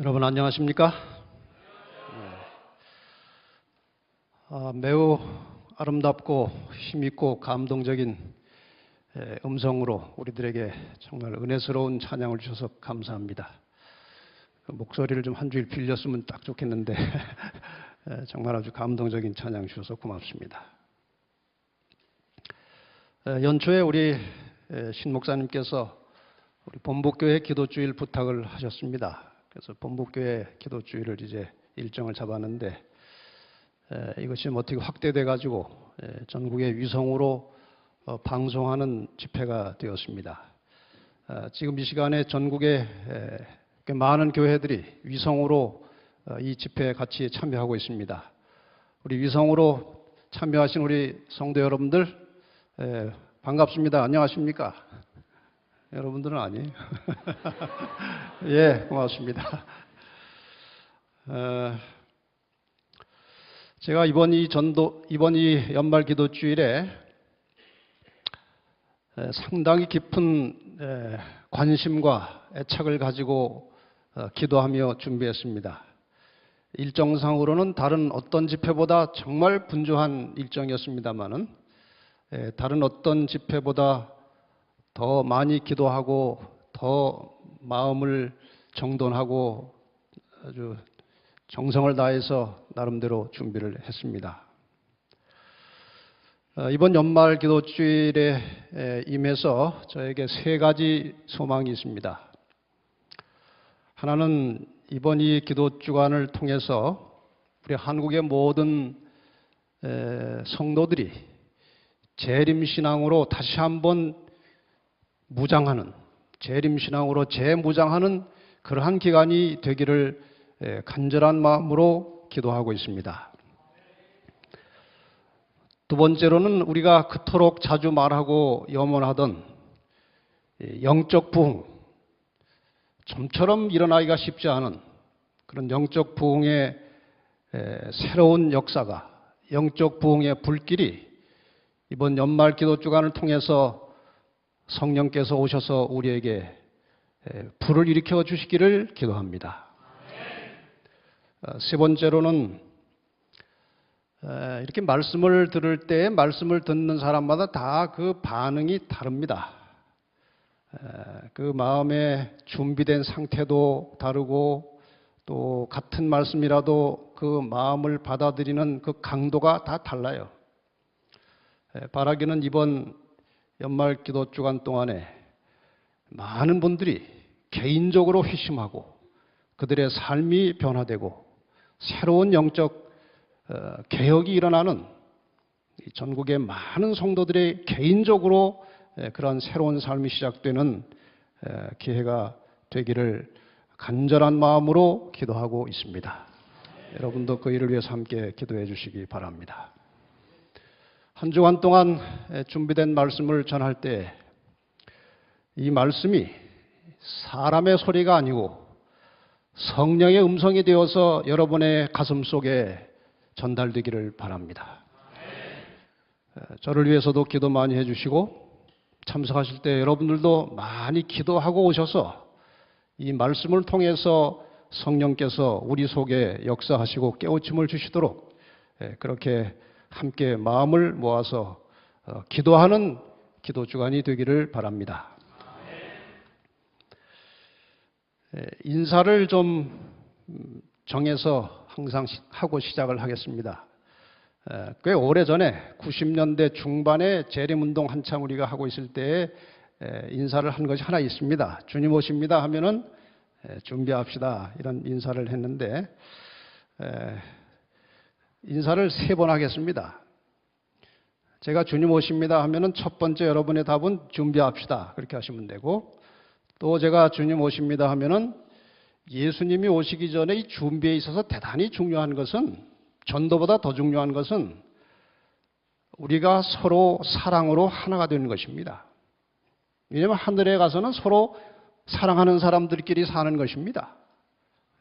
여러분 안녕하십니까? 매우 아름답고 힘있고 감동적인 음성으로 우리들에게 정말 은혜스러운 찬양을 주셔서 감사합니다. 목소리를 좀 한 주일 빌렸으면 딱 좋겠는데 정말 아주 감동적인 찬양 주셔서 고맙습니다. 연초에 우리 신 목사님께서 우리 본복교회 기도주일 부탁을 하셨습니다. 그래서 본복교회 기도주일을 이제 일정을 잡았는데 이것이 어떻게 확대돼 가지고 전국의 위성으로 방송하는 집회가 되었습니다. 지금 이 시간에 전국의 꽤 많은 교회들이 위성으로 이 집회에 같이 참여하고 있습니다. 우리 위성으로 참여하신 우리 성도 여러분들 반갑습니다. 안녕하십니까? 여러분들은 아니에요. 예, 고맙습니다. 제가 이번 이 연말 기도주일에 상당히 깊은 관심과 애착을 가지고 기도하며 준비했습니다. 일정상으로는 다른 어떤 집회보다 정말 분주한 일정이었습니다만은 다른 어떤 집회보다 더 많이 기도하고 더 마음을 정돈하고 아주 정성을 다해서 나름대로 준비를 했습니다. 이번 연말 기도주일에 임해서 저에게 세 가지 소망이 있습니다. 하나는 이번 이 기도주간을 통해서 우리 한국의 모든 성도들이 재림신앙으로 다시 한번 무장하는, 재림신앙으로 재무장하는 그러한 기간이 되기를 간절한 마음으로 기도하고 있습니다. 두 번째로는 우리가 그토록 자주 말하고 염원하던 영적 부흥, 좀처럼 일어나기가 쉽지 않은 그런 영적 부흥의 새로운 역사가, 영적 부흥의 불길이 이번 연말 기도주간을 통해서 성령께서 오셔서 우리에게 불을 일으켜 주시기를 기도합니다. 세 번째로는 이렇게 말씀을 들을 때 말씀을 듣는 사람마다 다 그 반응이 다릅니다. 그 마음의 준비된 상태도 다르고 또 같은 말씀이라도 그 마음을 받아들이는 그 강도가 다 달라요. 바라기는 이번 연말 기도 주간 동안에 많은 분들이 개인적으로 회심하고 그들의 삶이 변화되고 새로운 영적 개혁이 일어나는 전국의 많은 성도들의 개인적으로 그런 새로운 삶이 시작되는 기회가 되기를 간절한 마음으로 기도하고 있습니다. 여러분도 그 일을 위해서 함께 기도해 주시기 바랍니다. 한 주간 동안 준비된 말씀을 전할 때 이 말씀이 사람의 소리가 아니고 성령의 음성이 되어서 여러분의 가슴 속에 전달되기를 바랍니다. 저를 위해서도 기도 많이 해주시고 참석하실 때 여러분들도 많이 기도하고 오셔서 이 말씀을 통해서 성령께서 우리 속에 역사하시고 깨우침을 주시도록 그렇게 함께 마음을 모아서 기도하는 기도주간이 되기를 바랍니다. 인사를 좀 정해서 항상 하고 시작을 하겠습니다. 꽤 오래전에 90년대 중반에 재림운동 한참 우리가 하고 있을 때에 인사를 한 것이 하나 있습니다. 주님 오십니다 하면은 준비합시다 이런 인사를 했는데 인사를 3번 하겠습니다. 제가 주님 오십니다 하면은 첫 번째 여러분의 답은 준비합시다 그렇게 하시면 되고, 또 제가 주님 오십니다 하면은 예수님이 오시기 전에 이 준비에 있어서 대단히 중요한 것은, 전도보다 더 중요한 것은 우리가 서로 사랑으로 하나가 되는 것입니다. 왜냐하면 하늘에 가서는 서로 사랑하는 사람들끼리 사는 것입니다.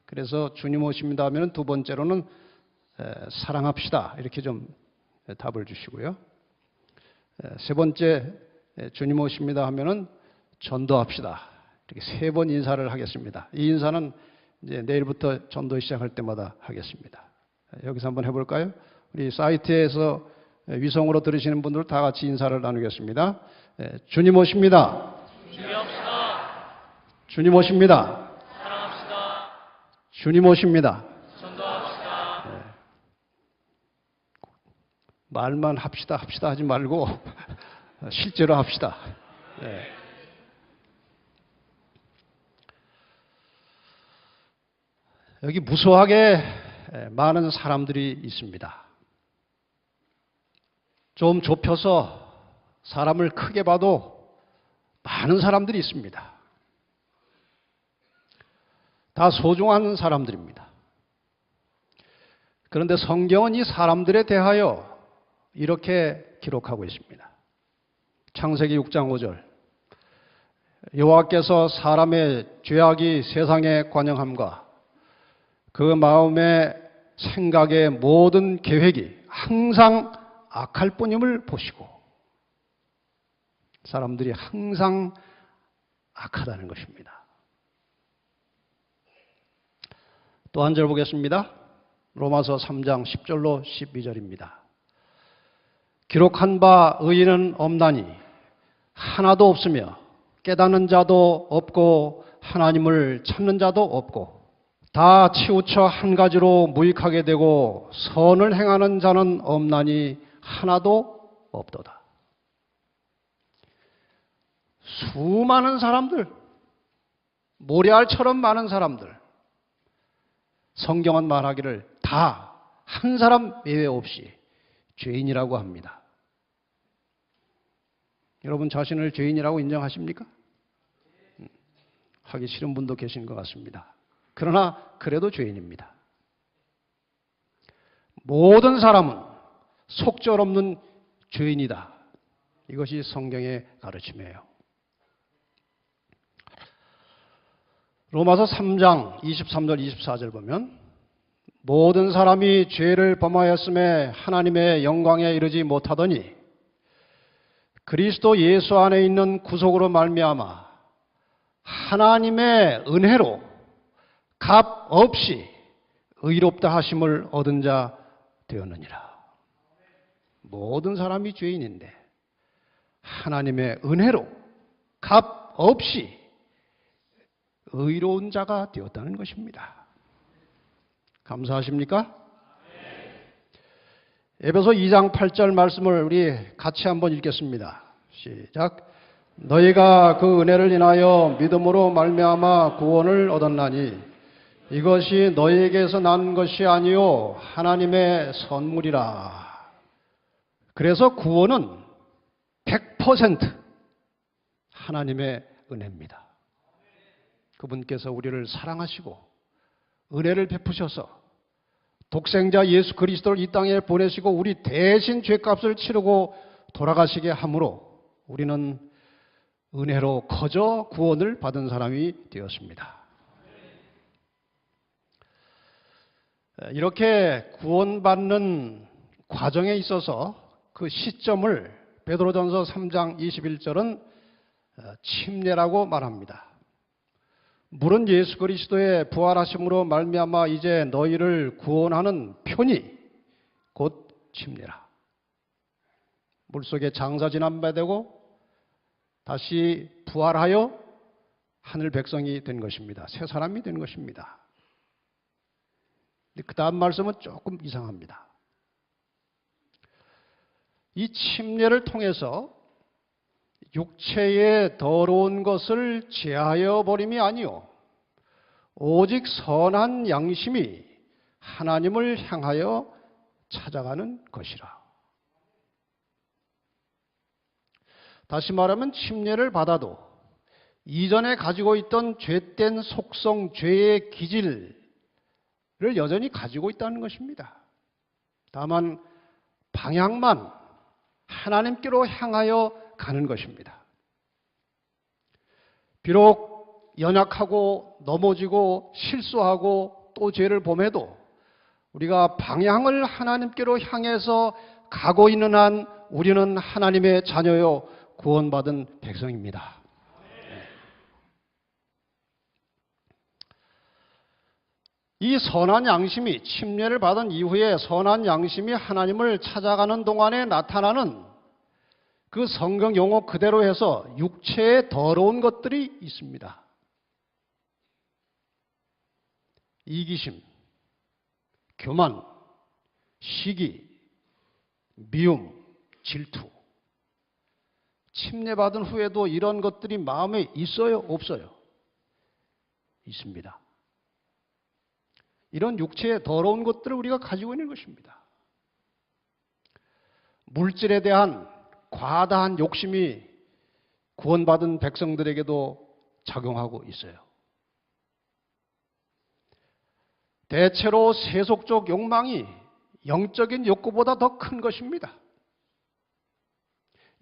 그래서 주님 오십니다 하면은 두 번째로는 사랑합시다 이렇게 좀 답을 주시고요. 세 번째 주님 오십니다 하면은 전도합시다 이렇게 3번 인사를 하겠습니다. 이 인사는 이제 내일부터 전도 시작할 때마다 하겠습니다. 여기서 한번 해볼까요? 우리 사이트에서 위성으로 들으시는 분들 다 같이 인사를 나누겠습니다. 주님 오십니다. 준비합시다. 주님 오십니다. 사랑합시다. 주님 오십니다. 전도합시다. 말만 합시다 하지 말고 실제로 합시다. 여기 무수하게 많은 사람들이 있습니다. 좀 좁혀서 사람을 크게 봐도 많은 사람들이 있습니다. 다 소중한 사람들입니다. 그런데 성경은 이 사람들에 대하여 이렇게 기록하고 있습니다. 창세기 6장 5절. 여호와께서 사람의 죄악이 세상에 관영함과 그 마음의 생각의 모든 계획이 항상 악할 뿐임을 보시고, 사람들이 항상 악하다는 것입니다. 또 한 절 보겠습니다. 로마서 3장 10절로 12절입니다. 기록한 바 의인은 없나니 하나도 없으며 깨닫는 자도 없고 하나님을 찾는 자도 없고 다 치우쳐 한 가지로 무익하게 되고 선을 행하는 자는 없나니 하나도 없도다. 수많은 사람들, 모래알처럼 많은 사람들, 성경은 말하기를 다 한 사람 예외 없이 죄인이라고 합니다. 여러분 자신을 죄인이라고 인정하십니까? 하기 싫은 분도 계신 것 같습니다. 그러나 그래도 죄인입니다. 모든 사람은 속절없는 죄인이다. 이것이 성경의 가르침이에요. 로마서 3장 23절 24절 보면 모든 사람이 죄를 범하였음에 하나님의 영광에 이르지 못하더니 그리스도 예수 안에 있는 구속으로 말미암아 하나님의 은혜로 값 없이 의롭다 하심을 얻은 자 되었느니라. 모든 사람이 죄인인데 하나님의 은혜로 값 없이 의로운 자가 되었다는 것입니다. 감사하십니까? 에베소 2장 8절 말씀을 우리 같이 한번 읽겠습니다. 시작. 너희가 그 은혜를 인하여 믿음으로 말미암아 구원을 얻었나니 이것이 너희에게서 난 것이 아니요 하나님의 선물이라. 그래서 구원은 100% 하나님의 은혜입니다. 그분께서 우리를 사랑하시고 은혜를 베푸셔서 독생자 예수 그리스도를 이 땅에 보내시고 우리 대신 죄값을 치르고 돌아가시게 함으로 우리는 은혜로 거저 구원을 받은 사람이 되었습니다. 이렇게 구원받는 과정에 있어서 그 시점을 베드로전서 3장 21절은 침례라고 말합니다. 물은 예수 그리스도의 부활하심으로 말미암아 이제 너희를 구원하는 편이 곧 침례라. 물속에 장사 지난 바 되고 다시 부활하여 하늘 백성이 된 것입니다. 새 사람이 된 것입니다. 그 다음 말씀은 조금 이상합니다. 이 침례를 통해서 육체의 더러운 것을 제하여 버림이 아니요 오직 선한 양심이 하나님을 향하여 찾아가는 것이라. 다시 말하면 침례를 받아도 이전에 가지고 있던 죄된 속성, 죄의 기질을 여전히 가지고 있다는 것입니다. 다만 방향만 하나님께로 향하여 가는 것입니다. 비록 연약하고 넘어지고 실수하고 또 죄를 범해도 우리가 방향을 하나님께로 향해서 가고 있는 한 우리는 하나님의 자녀요 구원받은 백성입니다. 이 선한 양심이 침례를 받은 이후에 선한 양심이 하나님을 찾아가는 동안에 나타나는 그 성경 용어 그대로 해서 육체의 더러운 것들이 있습니다. 이기심, 교만, 시기, 미움, 질투. 침례받은 후에도 이런 것들이 마음에 있어요? 없어요? 있습니다. 이런 육체의 더러운 것들을 우리가 가지고 있는 것입니다. 물질에 대한 과다한 욕심이 구원받은 백성들에게도 작용하고 있어요. 대체로 세속적 욕망이 영적인 욕구보다 더 큰 것입니다.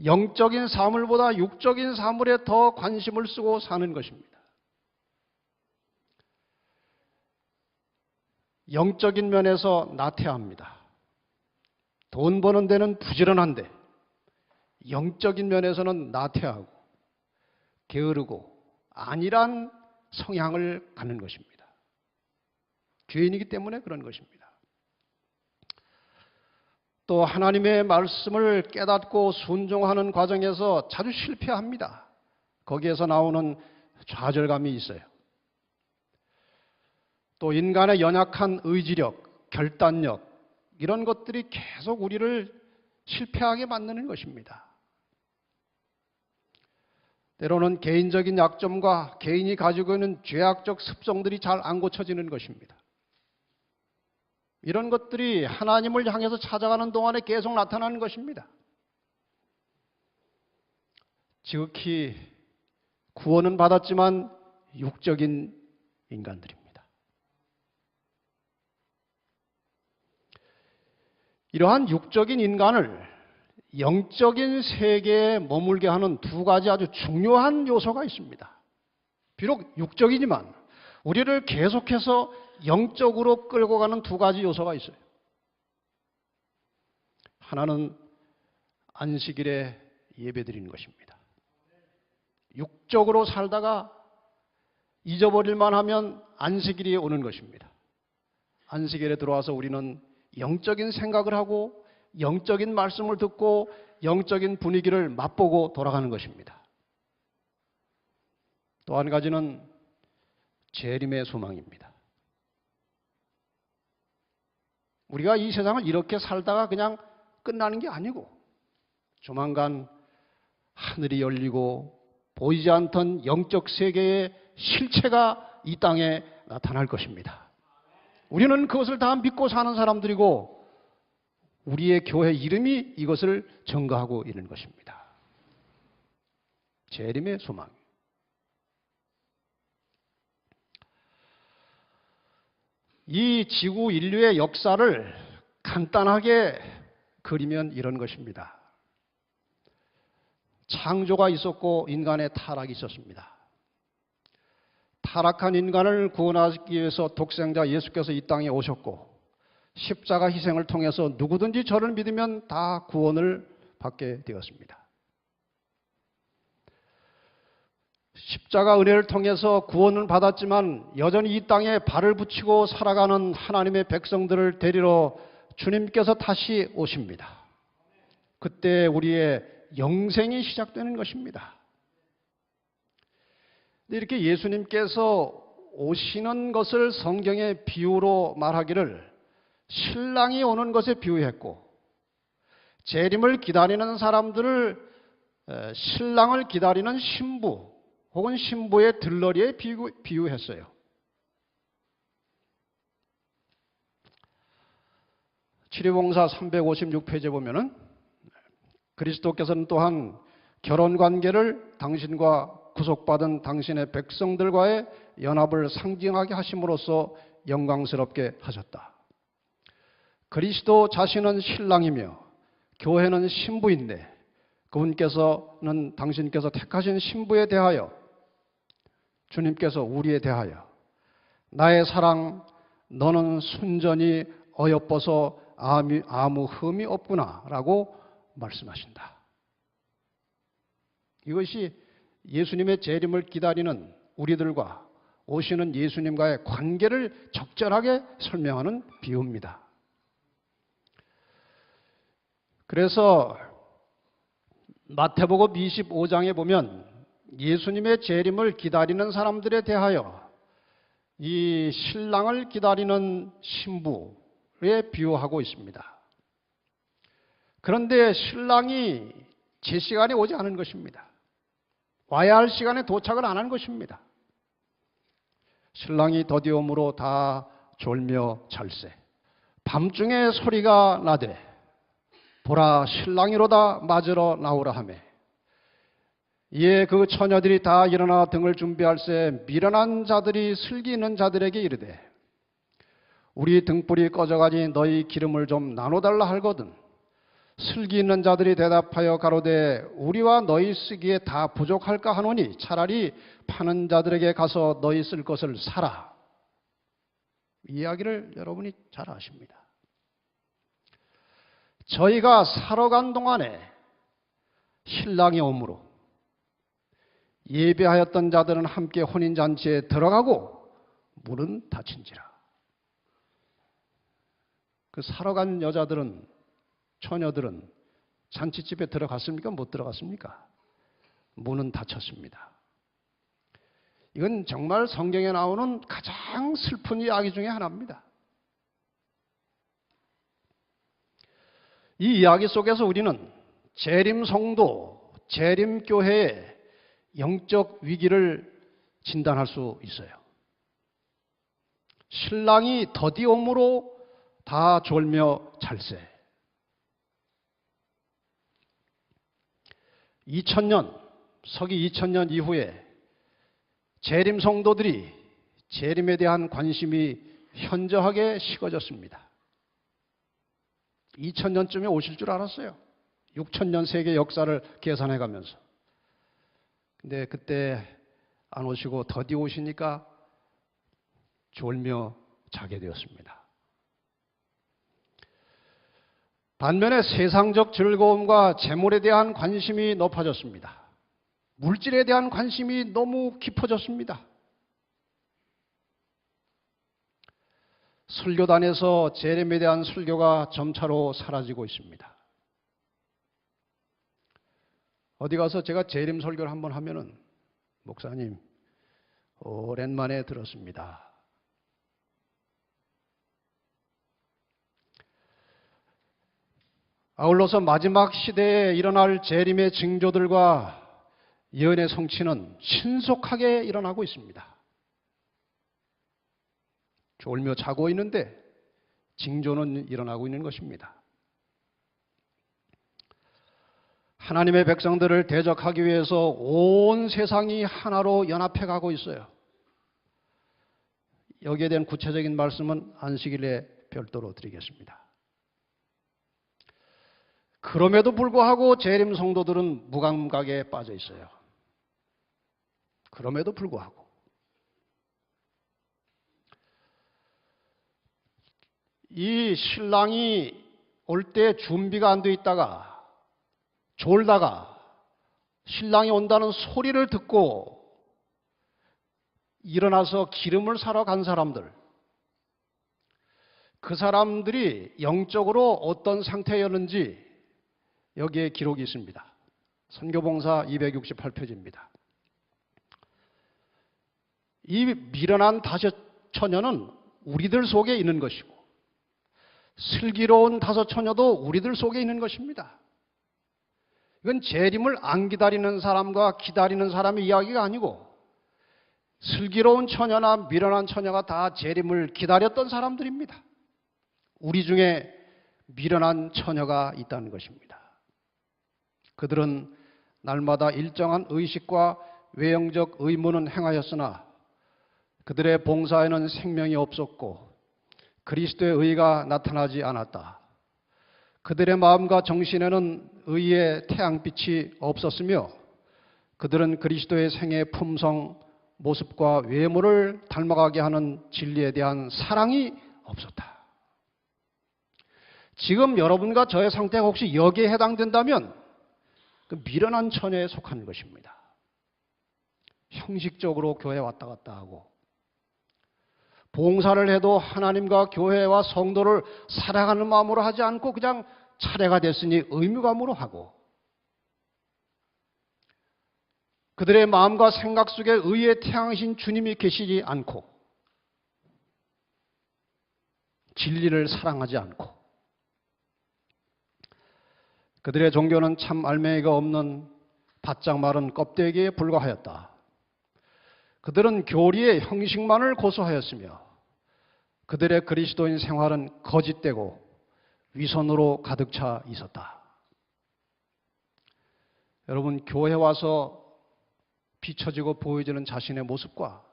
영적인 사물보다 육적인 사물에 더 관심을 쓰고 사는 것입니다. 영적인 면에서 나태합니다. 돈 버는 데는 부지런한데 영적인 면에서는 나태하고 게으르고 안일한 성향을 갖는 것입니다. 죄인이기 때문에 그런 것입니다. 또 하나님의 말씀을 깨닫고 순종하는 과정에서 자주 실패합니다. 거기에서 나오는 좌절감이 있어요. 또 인간의 연약한 의지력, 결단력 이런 것들이 계속 우리를 실패하게 만드는 것입니다. 때로는 개인적인 약점과 개인이 가지고 있는 죄악적 습성들이 잘 안 고쳐지는 것입니다. 이런 것들이 하나님을 향해서 찾아가는 동안에 계속 나타나는 것입니다. 지극히 구원은 받았지만 육적인 인간들입니다. 이러한 육적인 인간을 영적인 세계에 머물게 하는 두 가지 아주 중요한 요소가 있습니다. 비록 육적이지만 우리를 계속해서 영적으로 끌고 가는 두 가지 요소가 있어요. 하나는 안식일에 예배드리는 것입니다. 육적으로 살다가 잊어버릴만 하면 안식일이 오는 것입니다. 안식일에 들어와서 우리는 영적인 생각을 하고 영적인 말씀을 듣고 영적인 분위기를 맛보고 돌아가는 것입니다. 또 한 가지는 재림의 소망입니다. 우리가 이 세상을 이렇게 살다가 그냥 끝나는 게 아니고 조만간 하늘이 열리고 보이지 않던 영적 세계의 실체가 이 땅에 나타날 것입니다. 우리는 그것을 다 믿고 사는 사람들이고 우리의 교회 이름이 이것을 증거하고 있는 것입니다. 재림의 소망. 이 지구 인류의 역사를 간단하게 그리면 이런 것입니다. 창조가 있었고 인간의 타락이 있었습니다. 타락한 인간을 구원하기 위해서 독생자 예수께서 이 땅에 오셨고 십자가 희생을 통해서 누구든지 저를 믿으면 다 구원을 받게 되었습니다. 십자가 은혜를 통해서 구원을 받았지만 여전히 이 땅에 발을 붙이고 살아가는 하나님의 백성들을 데리러 주님께서 다시 오십니다. 그때 우리의 영생이 시작되는 것입니다. 이렇게 예수님께서 오시는 것을 성경의 비유로 말하기를 신랑이 오는 것에 비유했고 재림을 기다리는 사람들을 신랑을 기다리는 신부 혹은 신부의 들러리에 비유했어요. 치료봉사 356페이지에 보면은 그리스도께서는 또한 결혼관계를 당신과 구속받은 당신의 백성들과의 연합을 상징하게 하심으로써 영광스럽게 하셨다. 그리스도 자신은 신랑이며 교회는 신부인데 그분께서는 당신께서 택하신 신부에 대하여 주님께서 우리에 대하여 나의 사랑 너는 순전히 어여뻐서 아무 흠이 없구나 라고 말씀하신다. 이것이 예수님의 재림을 기다리는 우리들과 오시는 예수님과의 관계를 적절하게 설명하는 비유입니다. 그래서 마태복음 25장에 보면 예수님의 재림을 기다리는 사람들에 대하여 이 신랑을 기다리는 신부에 비유하고 있습니다. 그런데 신랑이 제 시간에 오지 않은 것입니다. 와야 할 시간에 도착을 안 한 것입니다. 신랑이 더디옴으로 다 졸며 잘세. 밤중에 소리가 나되 보라 신랑이로다 맞으러 나오라 하매 이에 그 처녀들이 다 일어나 등을 준비할새 미련한 자들이 슬기 있는 자들에게 이르되 우리 등불이 꺼져가니 너희 기름을 좀 나눠달라 하거든 슬기 있는 자들이 대답하여 가로되 우리와 너희 쓰기에 다 부족할까 하노니 차라리 파는 자들에게 가서 너희 쓸 것을 사라. 이 이야기를 여러분이 잘 아십니다. 저희가 사러 간 동안에 신랑이 오므로 예배하였던 자들은 함께 혼인잔치에 들어가고 문은 닫힌지라. 그 사러 간 여자들은 처녀들은 잔치집에 들어갔습니까? 못 들어갔습니까? 문은 닫혔습니다. 이건 정말 성경에 나오는 가장 슬픈 이야기 중에 하나입니다. 이 이야기 속에서 우리는 재림성도, 재림교회의 영적 위기를 진단할 수 있어요. 신랑이 더디옴으로 다 졸며 잘세. 2000년, 서기 2000년 이후에 재림 성도들이 재림에 대한 관심이 현저하게 식어졌습니다. 2000년쯤에 오실 줄 알았어요. 6000년 세계 역사를 계산해 가면서. 근데 그때 안 오시고 더디 오시니까 졸며 자게 되었습니다. 반면에 세상적 즐거움과 재물에 대한 관심이 높아졌습니다. 물질에 대한 관심이 너무 깊어졌습니다. 설교단에서 재림에 대한 설교가 점차로 사라지고 있습니다. 어디 가서 제가 재림 설교를 한번 하면은 목사님 오랜만에 들었습니다. 아울러서 마지막 시대에 일어날 재림의 징조들과 예언의 성취는 신속하게 일어나고 있습니다. 졸며 자고 있는데 징조는 일어나고 있는 것입니다. 하나님의 백성들을 대적하기 위해서 온 세상이 하나로 연합해 가고 있어요. 여기에 대한 구체적인 말씀은 안식일에 별도로 드리겠습니다. 그럼에도 불구하고 재림 성도들은 무감각에 빠져 있어요. 그럼에도 불구하고. 이 신랑이 올 때 준비가 안 돼 있다가 졸다가 신랑이 온다는 소리를 듣고 일어나서 기름을 사러 간 사람들, 그 사람들이 영적으로 어떤 상태였는지 여기에 기록이 있습니다. 선교봉사 268페이지입니다. 이 미련한 다섯 처녀는 우리들 속에 있는 것이고 슬기로운 다섯 처녀도 우리들 속에 있는 것입니다. 이건 재림을 안 기다리는 사람과 기다리는 사람의 이야기가 아니고 슬기로운 처녀나 미련한 처녀가 다 재림을 기다렸던 사람들입니다. 우리 중에 미련한 처녀가 있다는 것입니다. 그들은 날마다 일정한 의식과 외형적 의무는 행하였으나 그들의 봉사에는 생명이 없었고 그리스도의 의가 나타나지 않았다. 그들의 마음과 정신에는 의의 태양빛이 없었으며 그들은 그리스도의 생의 품성, 모습과 외모를 닮아가게 하는 진리에 대한 사랑이 없었다. 지금 여러분과 저의 상태가 혹시 여기에 해당된다면 그 미련한 처녀에 속하는 것입니다. 형식적으로 교회 왔다 갔다 하고 봉사를 해도 하나님과 교회와 성도를 사랑하는 마음으로 하지 않고 그냥 차례가 됐으니 의무감으로 하고, 그들의 마음과 생각 속에 의의 태양이신 주님이 계시지 않고, 진리를 사랑하지 않고, 그들의 종교는 참 알맹이가 없는 바짝 마른 껍데기에 불과하였다. 그들은 교리의 형식만을 고수하였으며 그들의 그리스도인 생활은 거짓되고 위선으로 가득 차 있었다. 여러분, 교회 와서 비춰지고 보여지는 자신의 모습과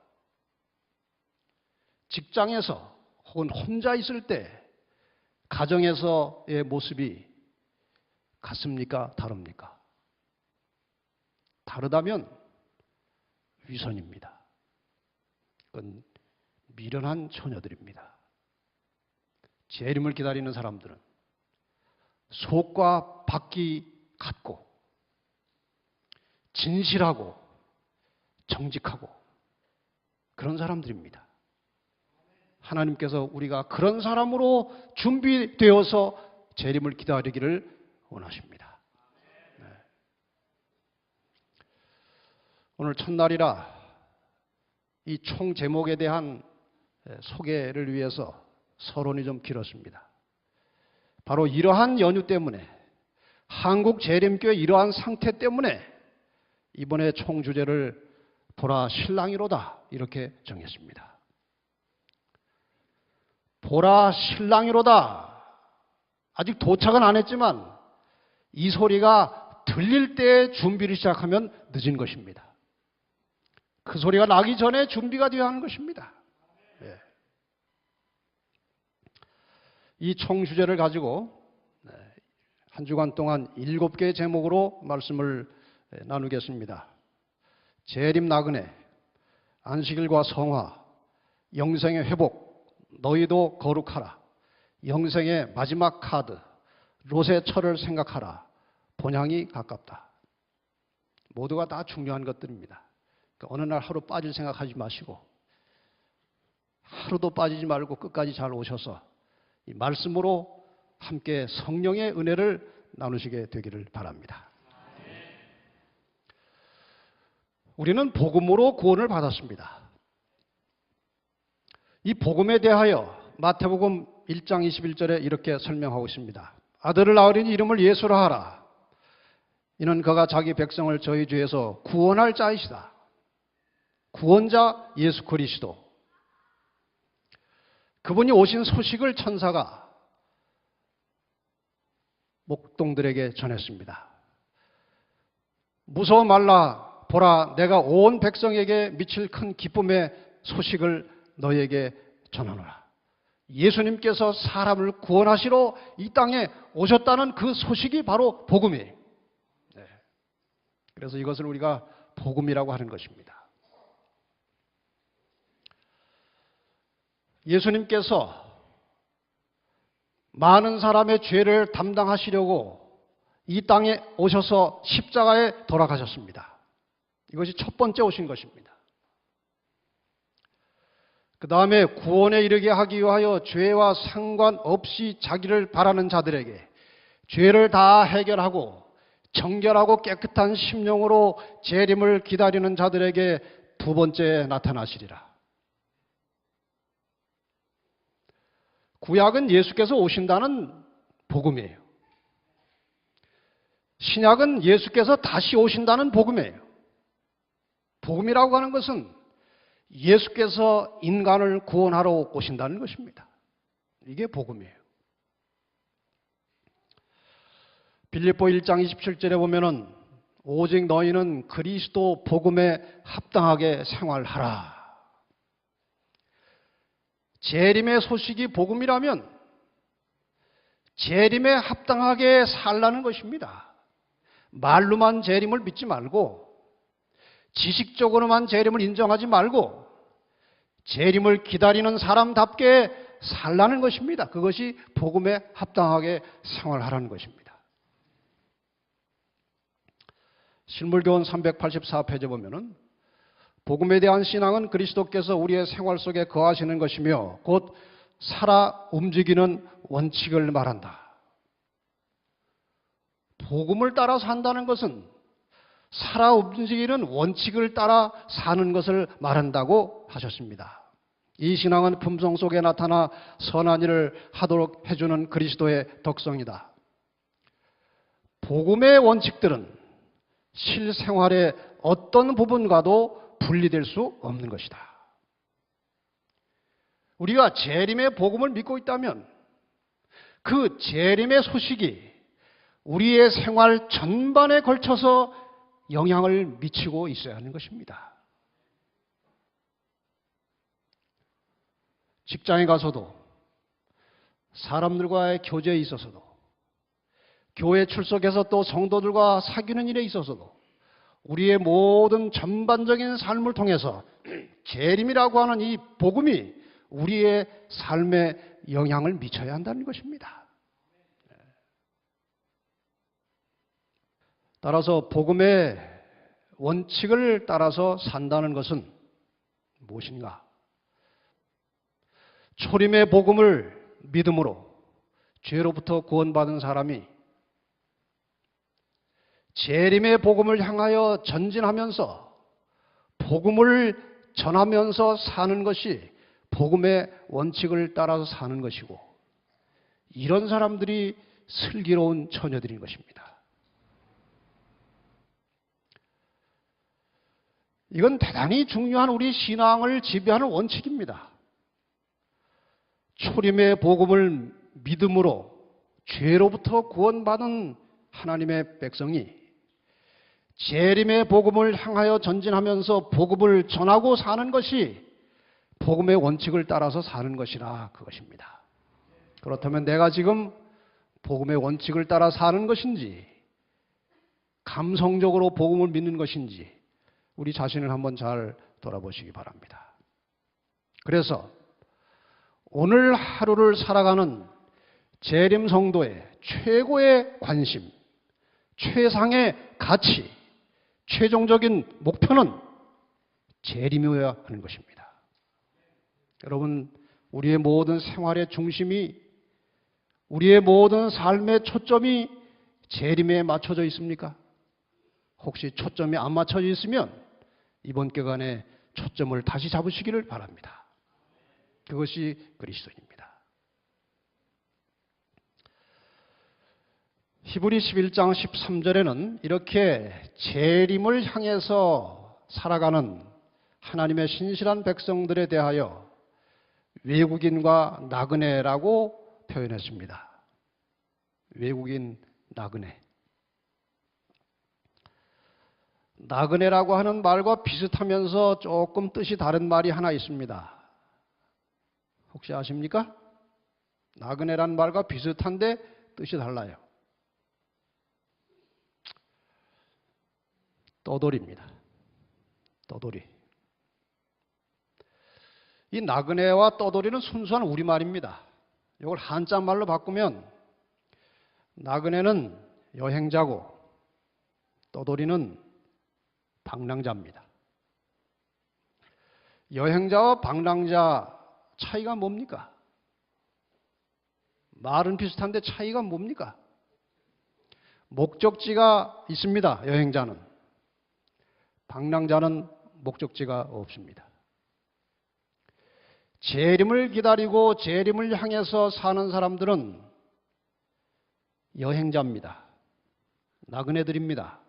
직장에서 혹은 혼자 있을 때 가정에서의 모습이 같습니까? 다릅니까? 다르다면 위선입니다. 그건 미련한 처녀들입니다. 재림을 기다리는 사람들은 속과 밖이 같고 진실하고 정직하고 그런 사람들입니다. 하나님께서 우리가 그런 사람으로 준비되어서 재림을 기다리기를 원하십니다. 네. 오늘 첫날이라 이 총 제목에 대한 소개를 위해서 서론이 좀 길었습니다. 바로 이러한 연유 때문에, 한국 재림교회 이러한 상태 때문에 이번에 총 주제를 보라 신랑이로다 이렇게 정했습니다. 보라 신랑이로다. 아직 도착은 안 했지만 이 소리가 들릴 때 준비를 시작하면 늦은 것입니다. 그 소리가 나기 전에 준비가 되어야 하는 것입니다. 예. 이 총 주제를 가지고 한 주간 동안 7개의 제목으로 말씀을 나누겠습니다. 재림 나그네, 안식일과 성화, 영생의 회복, 너희도 거룩하라, 영생의 마지막 카드, 롯의 철을 생각하라, 본향이 가깝다. 모두가 다 중요한 것들입니다. 그러니까 어느 날 하루 빠질 생각하지 마시고 하루도 빠지지 말고 끝까지 잘 오셔서 이 말씀으로 함께 성령의 은혜를 나누시게 되기를 바랍니다. 우리는 복음으로 구원을 받았습니다. 이 복음에 대하여 마태복음 1장 21절에 이렇게 설명하고 있습니다. 아들을 낳으리니 이름을 예수라 하라. 이는 그가 자기 백성을 저희 죄에서 구원할 자이시다. 구원자 예수 그리스도. 그분이 오신 소식을 천사가 목동들에게 전했습니다. 무서워 말라. 보라, 내가 온 백성에게 미칠 큰 기쁨의 소식을 너에게 전하노라. 예수님께서 사람을 구원하시러 이 땅에 오셨다는 그 소식이 바로 복음이에요. 네. 그래서 이것을 우리가 복음이라고 하는 것입니다. 예수님께서 많은 사람의 죄를 담당하시려고 이 땅에 오셔서 십자가에 돌아가셨습니다. 이것이 첫 번째 오신 것입니다. 그 다음에 구원에 이르게 하기 위하여 죄와 상관없이 자기를 바라는 자들에게 죄를 다 해결하고 정결하고 깨끗한 심령으로 재림을 기다리는 자들에게 두 번째 나타나시리라. 구약은 예수께서 오신다는 복음이에요. 신약은 예수께서 다시 오신다는 복음이에요. 복음이라고 하는 것은 예수께서 인간을 구원하러 오신다는 것입니다. 이게 복음이에요. 빌립보 1장 27절에 보면은 오직 너희는 그리스도 복음에 합당하게 생활하라. 재림의 소식이 복음이라면 재림에 합당하게 살라는 것입니다. 말로만 재림을 믿지 말고 지식적으로만 재림을 인정하지 말고 재림을 기다리는 사람답게 살라는 것입니다. 그것이 복음에 합당하게 생활하라는 것입니다. 실물교원 384페이지 보면은 복음에 대한 신앙은 그리스도께서 우리의 생활 속에 거하시는 것이며 곧 살아 움직이는 원칙을 말한다. 복음을 따라 산다는 것은 살아 움직이는 원칙을 따라 사는 것을 말한다고 하셨습니다. 이 신앙은 품성 속에 나타나 선한 일을 하도록 해주는 그리스도의 덕성이다. 복음의 원칙들은 실생활의 어떤 부분과도 분리될 수 없는 것이다. 우리가 재림의 복음을 믿고 있다면 그 재림의 소식이 우리의 생활 전반에 걸쳐서 영향을 미치고 있어야 하는 것입니다. 직장에 가서도 사람들과의 교제에 있어서도 교회 출석해서 또 성도들과 사귀는 일에 있어서도 우리의 모든 전반적인 삶을 통해서 재림이라고 하는 이 복음이 우리의 삶에 영향을 미쳐야 한다는 것입니다. 따라서 복음의 원칙을 따라서 산다는 것은 무엇인가? 초림의 복음을 믿음으로 죄로부터 구원받은 사람이 재림의 복음을 향하여 전진하면서 복음을 전하면서 사는 것이 복음의 원칙을 따라서 사는 것이고, 이런 사람들이 슬기로운 처녀들인 것입니다. 이건 대단히 중요한 우리 신앙을 지배하는 원칙입니다. 초림의 복음을 믿음으로 죄로부터 구원받은 하나님의 백성이 재림의 복음을 향하여 전진하면서 복음을 전하고 사는 것이 복음의 원칙을 따라서 사는 것이라 그것입니다. 그렇다면 내가 지금 복음의 원칙을 따라 사는 것인지 감성적으로 복음을 믿는 것인지 우리 자신을 한번 잘 돌아보시기 바랍니다. 그래서 오늘 하루를 살아가는 재림 성도의 최고의 관심, 최상의 가치, 최종적인 목표는 재림이어야 하는 것입니다. 여러분, 우리의 모든 생활의 중심이, 우리의 모든 삶의 초점이 재림에 맞춰져 있습니까? 혹시 초점이 안 맞춰져 있으면 이번 기간에 초점을 다시 잡으시기를 바랍니다. 그것이 그리스도입니다. 히브리 11장 13절에는 이렇게 재림을 향해서 살아가는 하나님의 신실한 백성들에 대하여 외국인과 나그네라고 표현했습니다. 외국인, 나그네. 나그네라고 하는 말과 비슷하면서 조금 뜻이 다른 말이 하나 있습니다. 혹시 아십니까? 나그네란 말과 비슷한데 뜻이 달라요. 떠돌이입니다. 떠돌이. 이 나그네와 떠돌이는 순수한 우리말입니다. 이걸 한자 말로 바꾸면 나그네는 여행자고 떠돌이는 방랑자입니다. 여행자와 방랑자 차이가 뭡니까? 말은 비슷한데 차이가 뭡니까? 목적지가 있습니다. 여행자는. 방랑자는 목적지가 없습니다. 재림을 기다리고 재림을 향해서 사는 사람들은 여행자입니다. 나그네들입니다.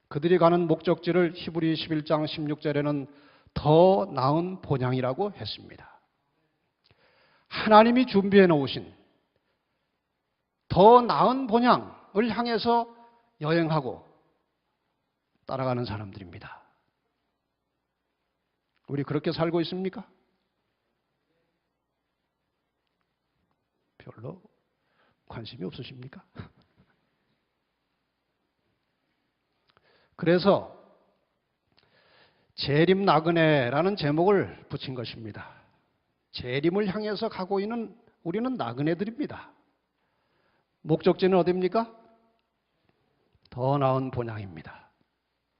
그들이 가는 목적지를 히브리 11장 16절에는 더 나은 본향이라고 했습니다. 하나님이 준비해 놓으신 더 나은 본향을 향해서 여행하고 따라가는 사람들입니다. 우리 그렇게 살고 있습니까? 별로 관심이 없으십니까? 그래서 재림 나그네라는 제목을 붙인 것입니다. 재림을 향해서 가고 있는 우리는 나그네들입니다. 목적지는 어디입니까? 더 나은 본향입니다.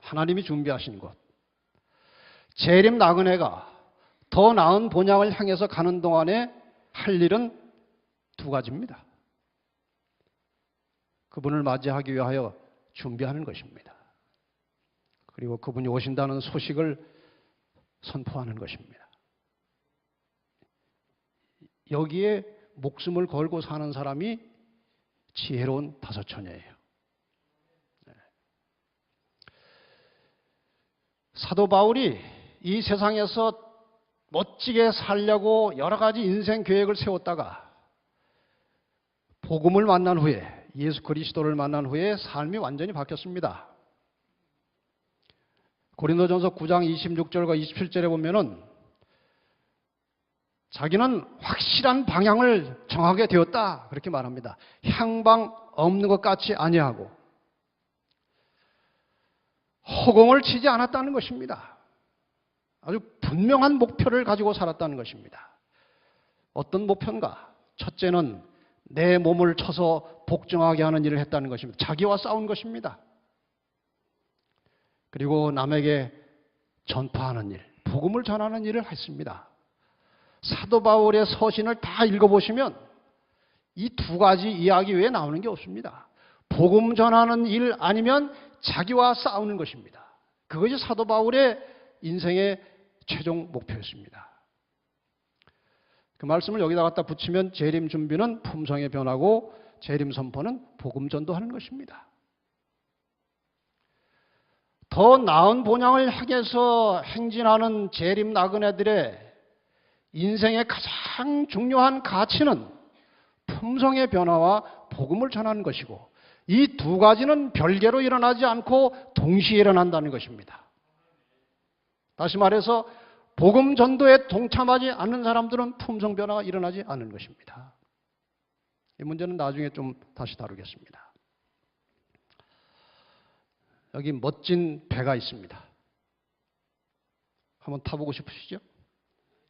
하나님이 준비하신 곳. 재림 나그네가 더 나은 본향을 향해서 가는 동안에 할 일은 두 가지입니다. 그분을 맞이하기 위하여 준비하는 것입니다. 그리고 그분이 오신다는 소식을 선포하는 것입니다. 여기에 목숨을 걸고 사는 사람이 지혜로운 다섯처녀예요. 사도 바울이 이 세상에서 멋지게 살려고 여러 가지 인생 계획을 세웠다가 복음을 만난 후에, 예수 그리스도를 만난 후에 삶이 완전히 바뀌었습니다. 고린도전서 9장 26절과 27절에 보면은 자기는 확실한 방향을 정하게 되었다 그렇게 말합니다. 향방 없는 것 같이 아니하고 허공을 치지 않았다는 것입니다. 아주 분명한 목표를 가지고 살았다는 것입니다. 어떤 목표인가? 첫째는 내 몸을 쳐서 복종하게 하는 일을 했다는 것입니다. 자기와 싸운 것입니다. 그리고 남에게 전파하는 일, 복음을 전하는 일을 했습니다. 사도 바울의 서신을 다 읽어보시면 이 두 가지 이야기 외에 나오는 게 없습니다. 복음 전하는 일 아니면 자기와 싸우는 것입니다. 그것이 사도 바울의 인생의 최종 목표였습니다. 그 말씀을 여기다 갖다 붙이면 재림 준비는 품성의 변화고 재림 선포는 복음 전도하는 것입니다. 더 나은 본향을 향해서 행진하는 재림 나그네들의 인생의 가장 중요한 가치는 품성의 변화와 복음을 전하는 것이고 이 두 가지는 별개로 일어나지 않고 동시에 일어난다는 것입니다. 다시 말해서 복음 전도에 동참하지 않는 사람들은 품성 변화가 일어나지 않는 것입니다. 이 문제는 나중에 좀 다시 다루겠습니다. 여기 멋진 배가 있습니다. 한번 타보고 싶으시죠?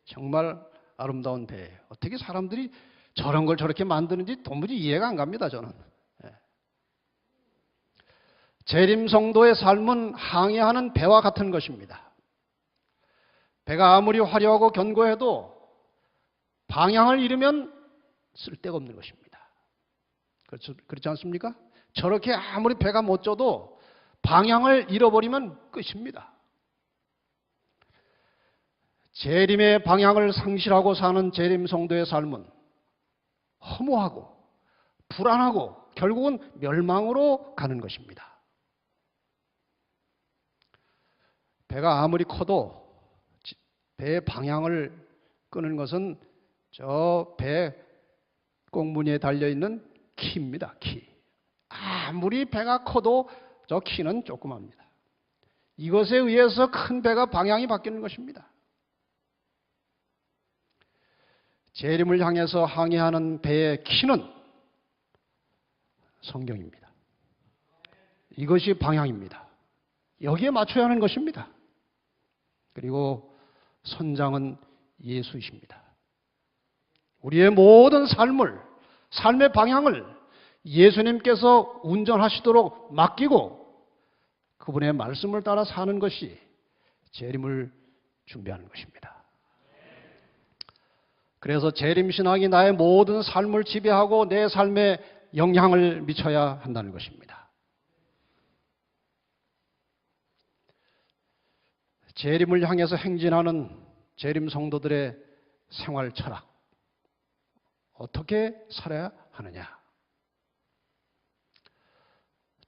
정말 아름다운 배예요. 어떻게 사람들이 저런 걸 저렇게 만드는지 도무지 이해가 안 갑니다, 저는. 재림 성도의 삶은 항해하는 배와 같은 것입니다. 배가 아무리 화려하고 견고해도 방향을 잃으면 쓸데가 없는 것입니다. 그렇지 않습니까? 저렇게 아무리 배가 멋져도 방향을 잃어버리면 끝입니다. 재림의 방향을 상실하고 사는 재림 성도의 삶은 허무하고 불안하고 결국은 멸망으로 가는 것입니다. 배가 아무리 커도 배의 방향을 끄는 것은 저 배 꽁무니에 달려있는 키입니다. 키. 아무리 배가 커도 저 키는 조그맣니다. 이것에 의해서 큰 배가 방향이 바뀌는 것입니다. 재림을 향해서 항해하는 배의 키는 성경입니다. 이것이 방향입니다. 여기에 맞춰야 하는 것입니다. 그리고 선장은 예수이십니다. 우리의 모든 삶의 방향을 예수님께서 운전하시도록 맡기고 그분의 말씀을 따라 사는 것이 재림을 준비하는 것입니다. 그래서 재림신앙이 나의 모든 삶을 지배하고 내 삶에 영향을 미쳐야 한다는 것입니다. 재림을 향해서 행진하는 재림 성도들의 생활 철학. 어떻게 살아야 하느냐?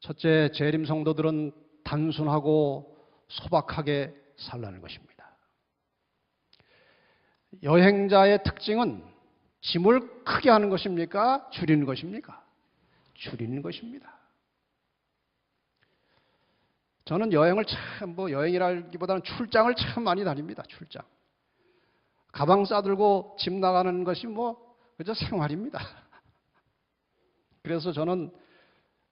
첫째, 재림 성도들은 단순하고 소박하게 살라는 것입니다. 여행자의 특징은 짐을 크게 하는 것입니까? 줄이는 것입니까? 줄이는 것입니다. 저는 여행을 여행이라기보다는 출장을 참 많이 다닙니다. 출장. 가방 싸들고 짐 나가는 것이 그저 생활입니다. 그래서 저는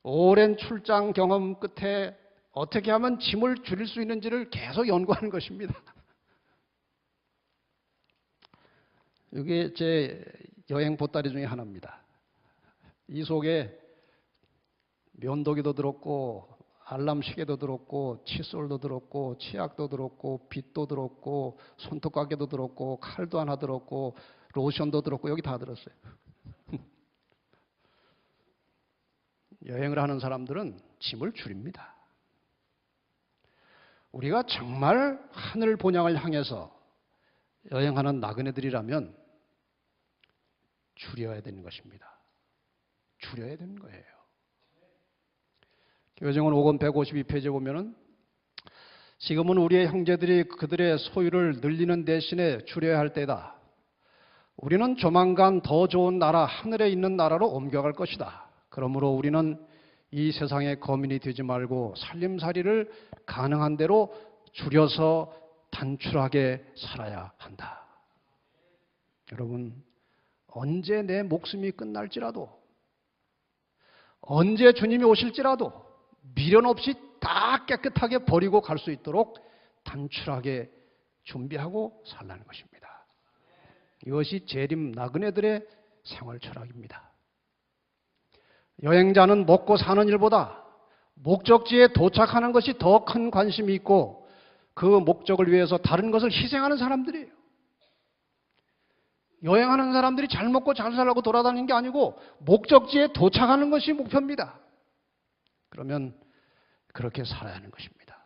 오랜 출장 경험 끝에 어떻게 하면 짐을 줄일 수 있는지를 계속 연구하는 것입니다. 이게 제 여행 보따리 중에 하나입니다. 이 속에 면도기도 들었고 알람 시계도 들었고 칫솔도 들었고 치약도 들었고 빗도 들었고 손톱깎이도 들었고 칼도 하나 들었고 로션도 들었고 여기 다 들었어요. 여행을 하는 사람들은 짐을 줄입니다. 우리가 정말 하늘 본향을 향해서 여행하는 나그네들이라면 줄여야 되는 것입니다. 줄여야 되는 거예요. 교정은 5권 152페이지에 보면은 지금은 우리의 형제들이 그들의 소유를 늘리는 대신에 줄여야 할 때다. 우리는 조만간 더 좋은 나라, 하늘에 있는 나라로 옮겨갈 것이다. 그러므로 우리는 이 세상의 거민이 되지 말고 살림살이를 가능한 대로 줄여서 단출하게 살아야 한다. 여러분, 언제 내 목숨이 끝날지라도, 언제 주님이 오실지라도 미련 없이 다 깨끗하게 버리고 갈 수 있도록 단출하게 준비하고 살라는 것입니다. 이것이 재림 나그네들의 생활 철학입니다. 여행자는 먹고 사는 일보다 목적지에 도착하는 것이 더 큰 관심이 있고 그 목적을 위해서 다른 것을 희생하는 사람들이에요. 여행하는 사람들이 잘 먹고 잘 살라고 돌아다니는 게 아니고 목적지에 도착하는 것이 목표입니다. 그러면 그렇게 살아야 하는 것입니다.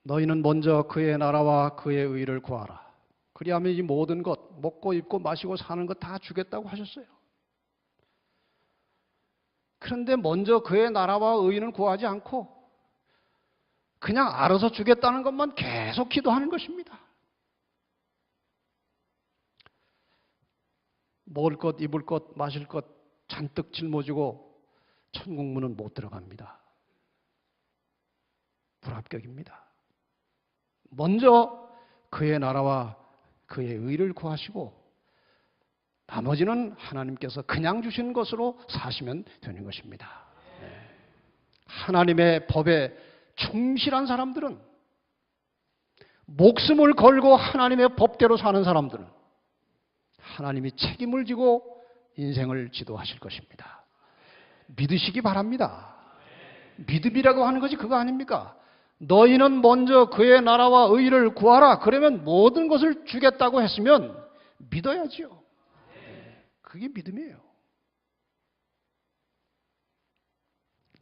너희는 먼저 그의 나라와 그의 의를 구하라. 그리하면 이 모든 것, 먹고 입고 마시고 사는 것 다 주겠다고 하셨어요. 그런데 먼저 그의 나라와 의는 구하지 않고 그냥 알아서 주겠다는 것만 계속 기도하는 것입니다. 먹을 것, 입을 것, 마실 것 잔뜩 짊어지고 천국문은 못 들어갑니다. 불합격입니다. 먼저 그의 나라와 그의 의를 구하시고 나머지는 하나님께서 그냥 주신 것으로 사시면 되는 것입니다. 하나님의 법에 충실한 사람들은, 목숨을 걸고 하나님의 법대로 사는 사람들은 하나님이 책임을 지고 인생을 지도하실 것입니다. 믿으시기 바랍니다. 믿음이라고 하는 것이 그거 아닙니까? 너희는 먼저 그의 나라와 의를 구하라. 그러면 모든 것을 주겠다고 했으면 믿어야지요. 그게 믿음이에요.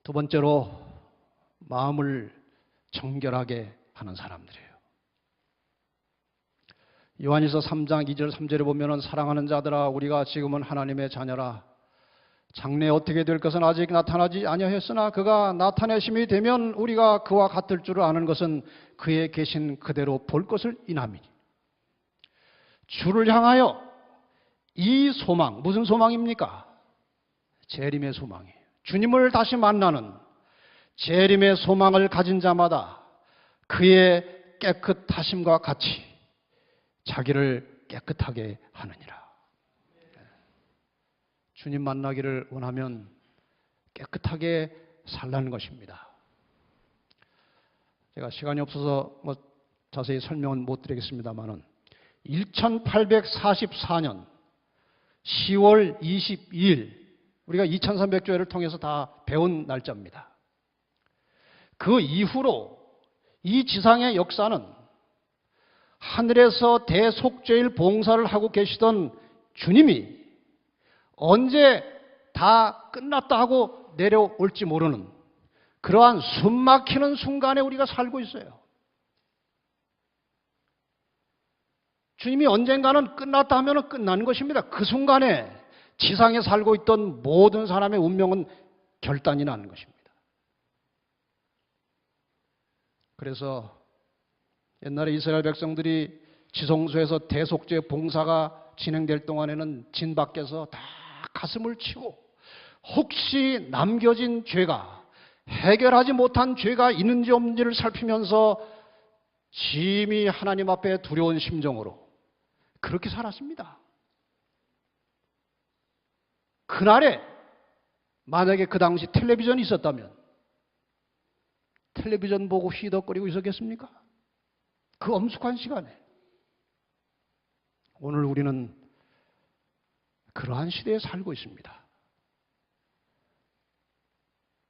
두 번째로 마음을 정결하게 하는 사람들이에요. 요한일서 3장 2절 3절에 보면은 사랑하는 자들아 우리가 지금은 하나님의 자녀라. 장래에 어떻게 될 것은 아직 나타나지 아니하였으나 그가 나타내심이 되면 우리가 그와 같을 줄 아는 것은 그의 계신 그대로 볼 것을 인함이니. 주를 향하여 이 소망, 무슨 소망입니까? 재림의 소망이에요. 주님을 다시 만나는 재림의 소망을 가진 자마다 그의 깨끗하심과 같이 자기를 깨끗하게 하느니라. 주님 만나기를 원하면 깨끗하게 살라는 것입니다. 제가 시간이 없어서 자세히 설명은 못 드리겠습니다만은 1844년 10월 22일 우리가 2300조회를 통해서 다 배운 날짜입니다. 그 이후로 이 지상의 역사는 하늘에서 대속죄일 봉사를 하고 계시던 주님이 언제 다 끝났다 하고 내려올지 모르는 그러한 숨막히는 순간에 우리가 살고 있어요. 주님이 언젠가는 끝났다 하면 끝나는 것입니다. 그 순간에 지상에 살고 있던 모든 사람의 운명은 결단이 나는 것입니다. 그래서 옛날에 이스라엘 백성들이 지성소에서 대속죄 봉사가 진행될 동안에는 진 밖에서 다 가슴을 치고 혹시 남겨진 죄가, 해결하지 못한 죄가 있는지 없는지를 살피면서 심히 하나님 앞에 두려운 심정으로 그렇게 살았습니다. 그날에 만약에 그 당시 텔레비전이 있었다면 텔레비전 보고 휘덕거리고 있었겠습니까? 그 엄숙한 시간에. 오늘 우리는 그러한 시대에 살고 있습니다.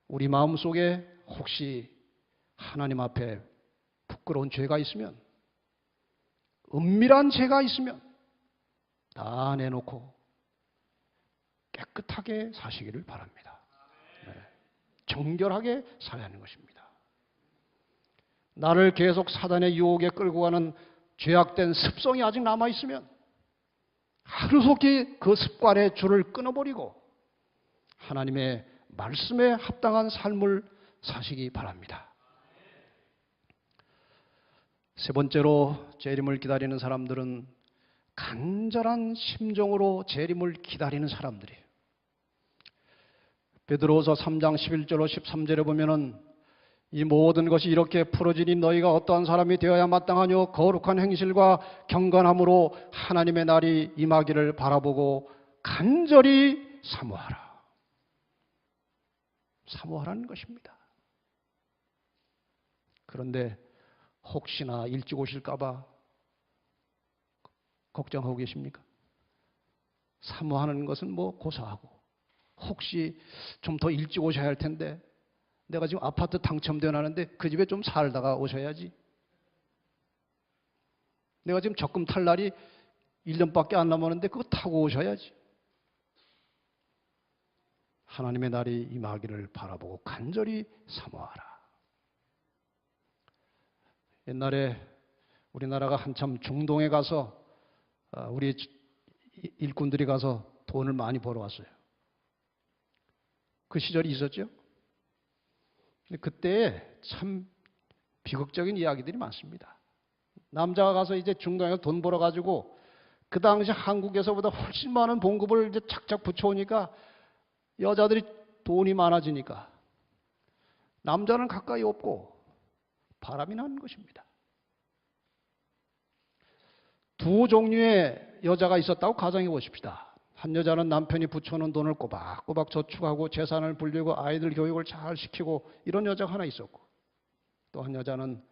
우리 마음속에 혹시 하나님 앞에 부끄러운 죄가 있으면, 은밀한 죄가 있으면 다 내놓고 깨끗하게 사시기를 바랍니다. 네. 정결하게 살아야 하는 것입니다. 나를 계속 사단의 유혹에 끌고 가는 죄악된 습성이 아직 남아있으면 하루속히 그 습관의 줄을 끊어버리고 하나님의 말씀에 합당한 삶을 사시기 바랍니다. 세 번째로 재림을 기다리는 사람들은 간절한 심정으로 재림을 기다리는 사람들이에요. 베드로후서 3장 11절로 13절에 보면은 이 모든 것이 이렇게 풀어지니 너희가 어떠한 사람이 되어야 마땅하뇨 거룩한 행실과 경건함으로 하나님의 날이 임하기를 바라보고 간절히 사모하라. 사모하라는 것입니다. 그런데 혹시나 일찍 오실까 봐 걱정하고 계십니까? 사모하는 것은 뭐 고사하고 혹시 좀 더 일찍 오셔야 할 텐데 내가 지금 아파트 당첨되었는데 그 집에 좀 살다가 오셔야지. 내가 지금 적금 탈 날이 1년밖에 안 남았는데 그거 타고 오셔야지. 하나님의 날이 임하기를 바라보고 간절히 사모하라. 옛날에 우리나라가 한참 중동에 가서 우리 일꾼들이 가서 돈을 많이 벌어왔어요. 그 시절이 있었죠. 그때 참 비극적인 이야기들이 많습니다. 남자가 가서 이제 중동에 돈 벌어가지고 그 당시 한국에서보다 훨씬 많은 봉급을 이제 착착 붙여오니까 여자들이 돈이 많아지니까 남자는 가까이 없고 바람이 나는 것입니다. 두 종류의 여자가 있었다고 가정해 보십시다. 한 여자는 남편이 붙여놓은 돈을 꼬박꼬박 저축하고 재산을 불리고 아이들 교육을 잘 시키고 이런 여자가 하나 있었고, 또 한 여자는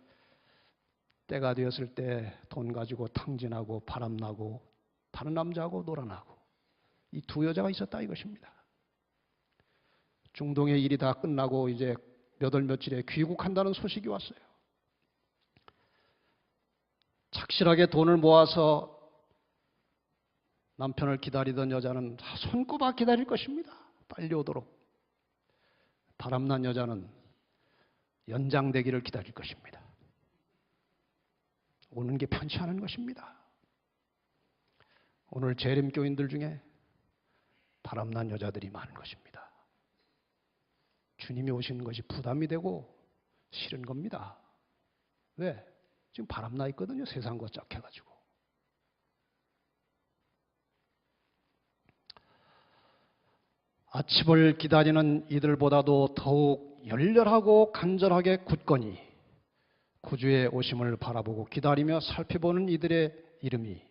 때가 되었을 때 돈 가지고 탕진하고 바람나고 다른 남자하고 놀아나고 이 두 여자가 있었다 이것입니다. 중동의 일이 다 끝나고 이제 몇 월 며칠에 귀국한다는 소식이 왔어요. 착실하게 돈을 모아서 남편을 기다리던 여자는 손꼽아 기다릴 것입니다. 빨리 오도록. 바람난 여자는 연장되기를 기다릴 것입니다. 오는 게 편치 않은 것입니다. 오늘 재림교인들 중에 바람난 여자들이 많은 것입니다. 주님이 오시는 것이 부담이 되고 싫은 겁니다. 왜? 지금 바람나 있거든요. 세상과 짝해가지고. 아침을 기다리는 이들보다도 더욱 열렬하고 간절하게 굳건히 구주의 오심을 바라보고 기다리며 살펴보는 이들의 이름이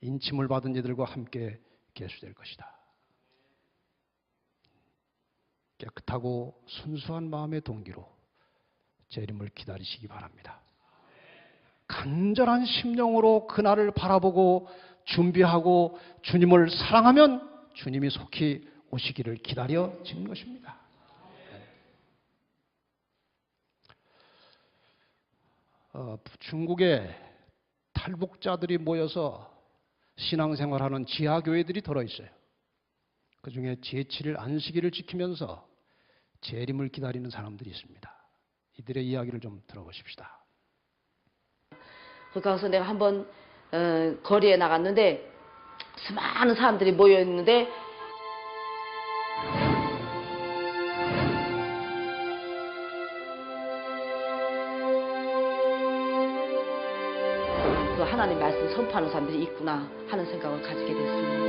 인침을 받은 이들과 함께 계수될 것이다. 깨끗하고 순수한 마음의 동기로 재림을 기다리시기 바랍니다. 간절한 심령으로 그날을 바라보고 준비하고 주님을 사랑하면 주님이 속히 오시기를 기다려지는 것입니다. 중국에 탈북자들이 모여서 신앙생활하는 지하교회들이 들어있어요. 그 중에 제7일 안식일을 지키면서 재림을 기다리는 사람들이 있습니다. 이들의 이야기를 좀 들어보십시다. 거기서 내가 한번 거리에 나갔는데 수많은 사람들이 모여 있는데 그 하나님 말씀 선포하는 사람들이 있구나 하는 생각을 가지게 됐습니다.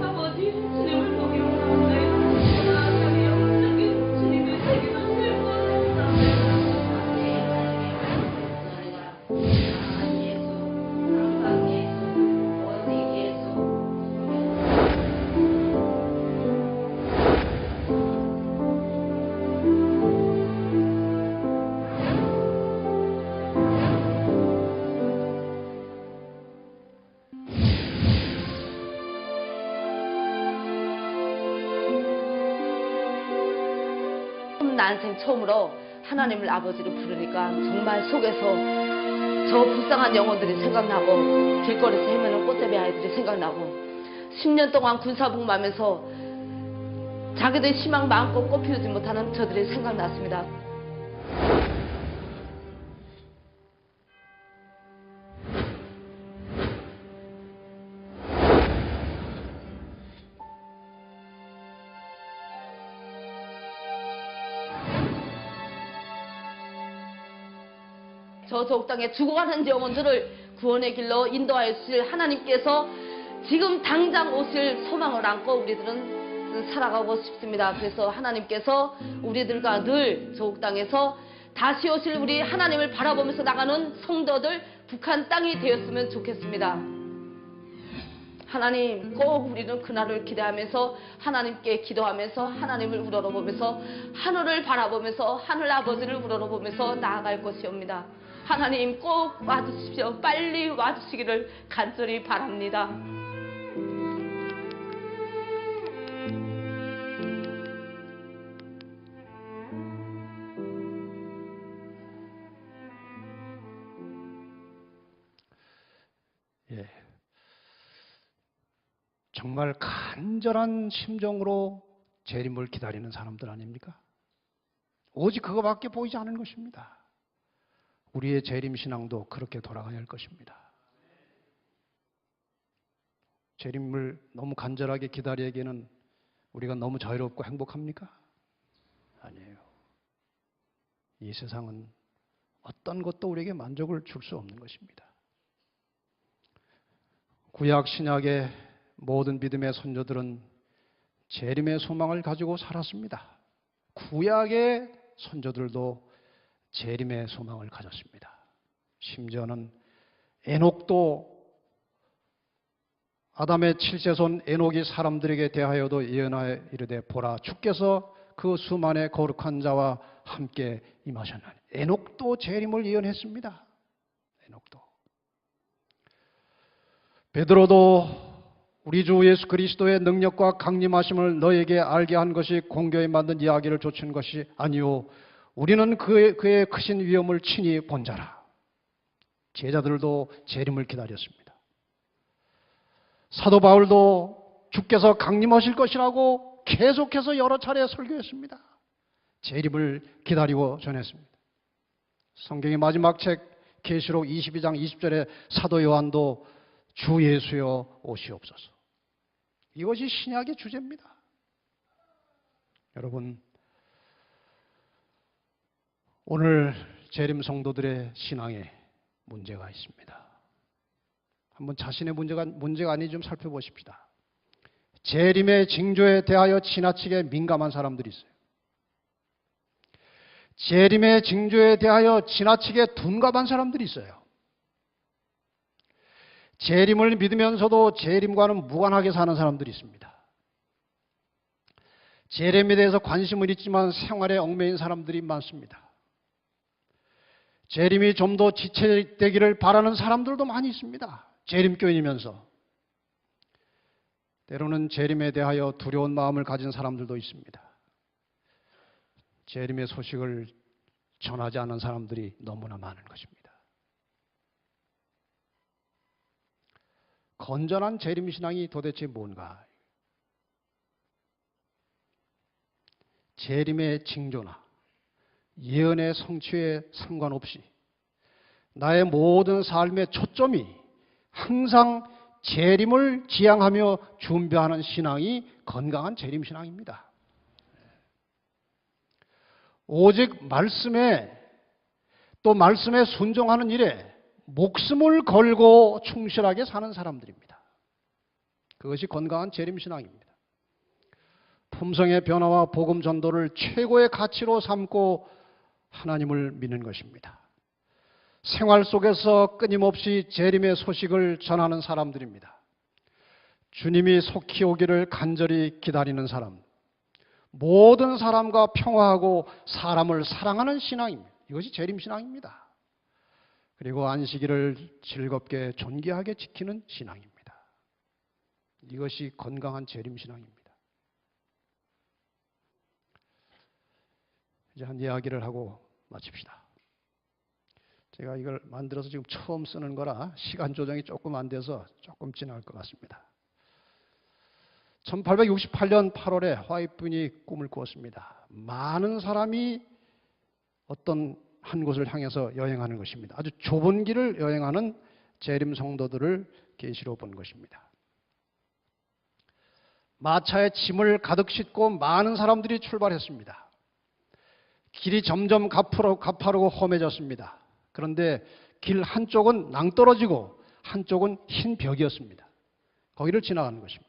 아버지, 주님을 보기 원하오나이다. 나의 영적인 주님의 세계가 될 것이다. 난생 처음으로 하나님을 아버지로 부르니까 정말 속에서 저 불쌍한 영혼들이 생각나고 길거리에서 헤매는 꽃잡이 아이들이 생각나고 10년 동안 군사복무하면서 자기들의 희망 마음껏 꽃피우지 못하는 저들이 생각났습니다. 저 적당에 죽어가는 영혼들을 구원의 길로 인도하여 주실 하나님께서 지금 당장 오실 소망을 안고 우리들은 살아가고 싶습니다. 그래서 하나님께서 우리들과 늘 저국 땅에서 다시 오실 우리 하나님을 바라보면서 나가는 성도들 북한 땅이 되었으면 좋겠습니다. 하나님 꼭 우리는 그날을 기대하면서 하나님께 기도하면서 하나님을 우러러보면서 하늘을 바라보면서 하늘 아버지를 우러러보면서 나아갈 것이옵니다. 하나님 꼭 와주십시오. 빨리 와주시기를 간절히 바랍니다. 예. 정말 간절한 심정으로 재림을 기다리는 사람들 아닙니까? 오직 그거밖에 보이지 않은 것입니다. 우리의 재림 신앙도 그렇게 돌아가야 할 것입니다. 재림을 너무 간절하게 기다리기에는 우리가 너무 자유롭고 행복합니까? 아니에요. 이 세상은 어떤 것도 우리에게 만족을 줄 수 없는 것입니다. 구약 신약의 모든 믿음의 선조들은 재림의 소망을 가지고 살았습니다. 구약의 선조들도 재림의 소망을 가졌습니다. 심지어는 에녹도 아담의 7세손 에녹이 사람들에게 대하여도 예언하여 이르되 보라 주께서 그 수만의 거룩한 자와 함께 임하셨나니. 에녹도 재림을 예언했습니다. 에녹도. 베드로도 우리 주 예수 그리스도의 능력과 강림하심을 너에게 알게 한 것이 공교에 만든 이야기를 좇은 것이 아니요 우리는 그의 크신 위엄을 친히 본 자라. 제자들도 재림을 기다렸습니다. 사도 바울도 주께서 강림하실 것이라고 계속해서 여러 차례 설교했습니다. 재림을 기다리고 전했습니다. 성경의 마지막 책 계시록 22장 20절에 사도 요한도 주 예수여 오시옵소서. 이것이 신약의 주제입니다. 여러분, 오늘 재림 성도들의 신앙에 문제가 있습니다. 한번 자신의 문제가 아닌지 좀 살펴보십시다. 재림의 징조에 대하여 지나치게 민감한 사람들이 있어요. 재림의 징조에 대하여 지나치게 둔감한 사람들이 있어요. 재림을 믿으면서도 재림과는 무관하게 사는 사람들이 있습니다. 재림에 대해서 관심은 있지만 생활에 얽매인 사람들이 많습니다. 재림이 좀 더 지체되기를 바라는 사람들도 많이 있습니다. 재림교인이면서. 때로는 재림에 대하여 두려운 마음을 가진 사람들도 있습니다. 재림의 소식을 전하지 않은 사람들이 너무나 많은 것입니다. 건전한 재림신앙이 도대체 뭔가? 재림의 징조나 예언의 성취에 상관없이 나의 모든 삶의 초점이 항상 재림을 지향하며 준비하는 신앙이 건강한 재림신앙입니다. 오직 말씀에 또 말씀에 순종하는 일에 목숨을 걸고 충실하게 사는 사람들입니다. 그것이 건강한 재림신앙입니다. 품성의 변화와 복음 전도를 최고의 가치로 삼고 하나님을 믿는 것입니다. 생활 속에서 끊임없이 재림의 소식을 전하는 사람들입니다. 주님이 속히 오기를 간절히 기다리는 사람, 모든 사람과 평화하고 사람을 사랑하는 신앙입니다. 이것이 재림신앙입니다. 그리고 안식일을 즐겁게 존귀하게 지키는 신앙입니다. 이것이 건강한 재림신앙입니다. 이제 한 이야기를 하고 마칩시다. 제가 이걸 만들어서 지금 처음 쓰는 거라 시간 조정이 조금 안 돼서 조금 지날 것 같습니다. 1868년 8월에 화이트분이 꿈을 꾸었습니다. 많은 사람이 어떤 한 곳을 향해서 여행하는 것입니다. 아주 좁은 길을 여행하는 재림 성도들을 계시로 본 것입니다. 마차에 짐을 가득 싣고 많은 사람들이 출발했습니다. 길이 점점 가파르고 험해졌습니다. 그런데 길 한쪽은 낭떠러지고 한쪽은 흰 벽이었습니다. 거기를 지나가는 것입니다.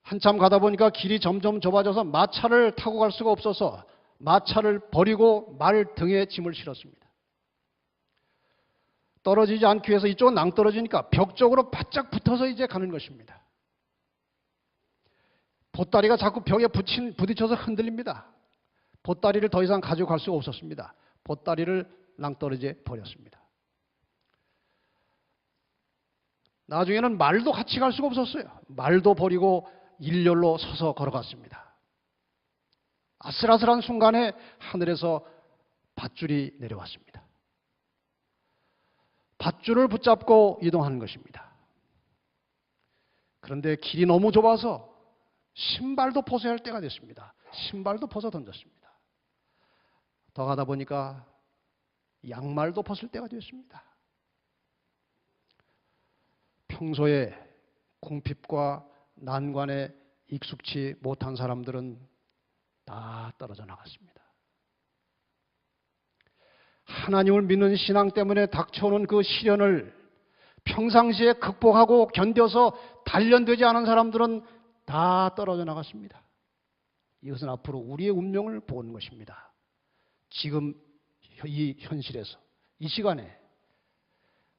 한참 가다 보니까 길이 점점 좁아져서 마차를 타고 갈 수가 없어서 마차를 버리고 말 등에 짐을 실었습니다. 떨어지지 않기 위해서 이쪽은 낭떠러지니까 벽 쪽으로 바짝 붙어서 이제 가는 것입니다. 보따리가 자꾸 벽에 부딪혀서 흔들립니다. 보따리를 더 이상 가지고 갈 수가 없었습니다. 보따리를 낭떠러지에 버렸습니다. 나중에는 말도 같이 갈 수가 없었어요. 말도 버리고 일렬로 서서 걸어갔습니다. 아슬아슬한 순간에 하늘에서 밧줄이 내려왔습니다. 밧줄을 붙잡고 이동하는 것입니다. 그런데 길이 너무 좁아서 신발도 벗어야 할 때가 됐습니다. 신발도 벗어 던졌습니다. 더 가다 보니까 양말도 벗을 때가 됐습니다. 평소에 궁핍과 난관에 익숙치 못한 사람들은 다 떨어져 나갔습니다. 하나님을 믿는 신앙 때문에 닥쳐오는 그 시련을 평상시에 극복하고 견뎌서 단련되지 않은 사람들은 다 떨어져 나갔습니다. 이것은 앞으로 우리의 운명을 보는 것입니다. 지금 이 현실에서 이 시간에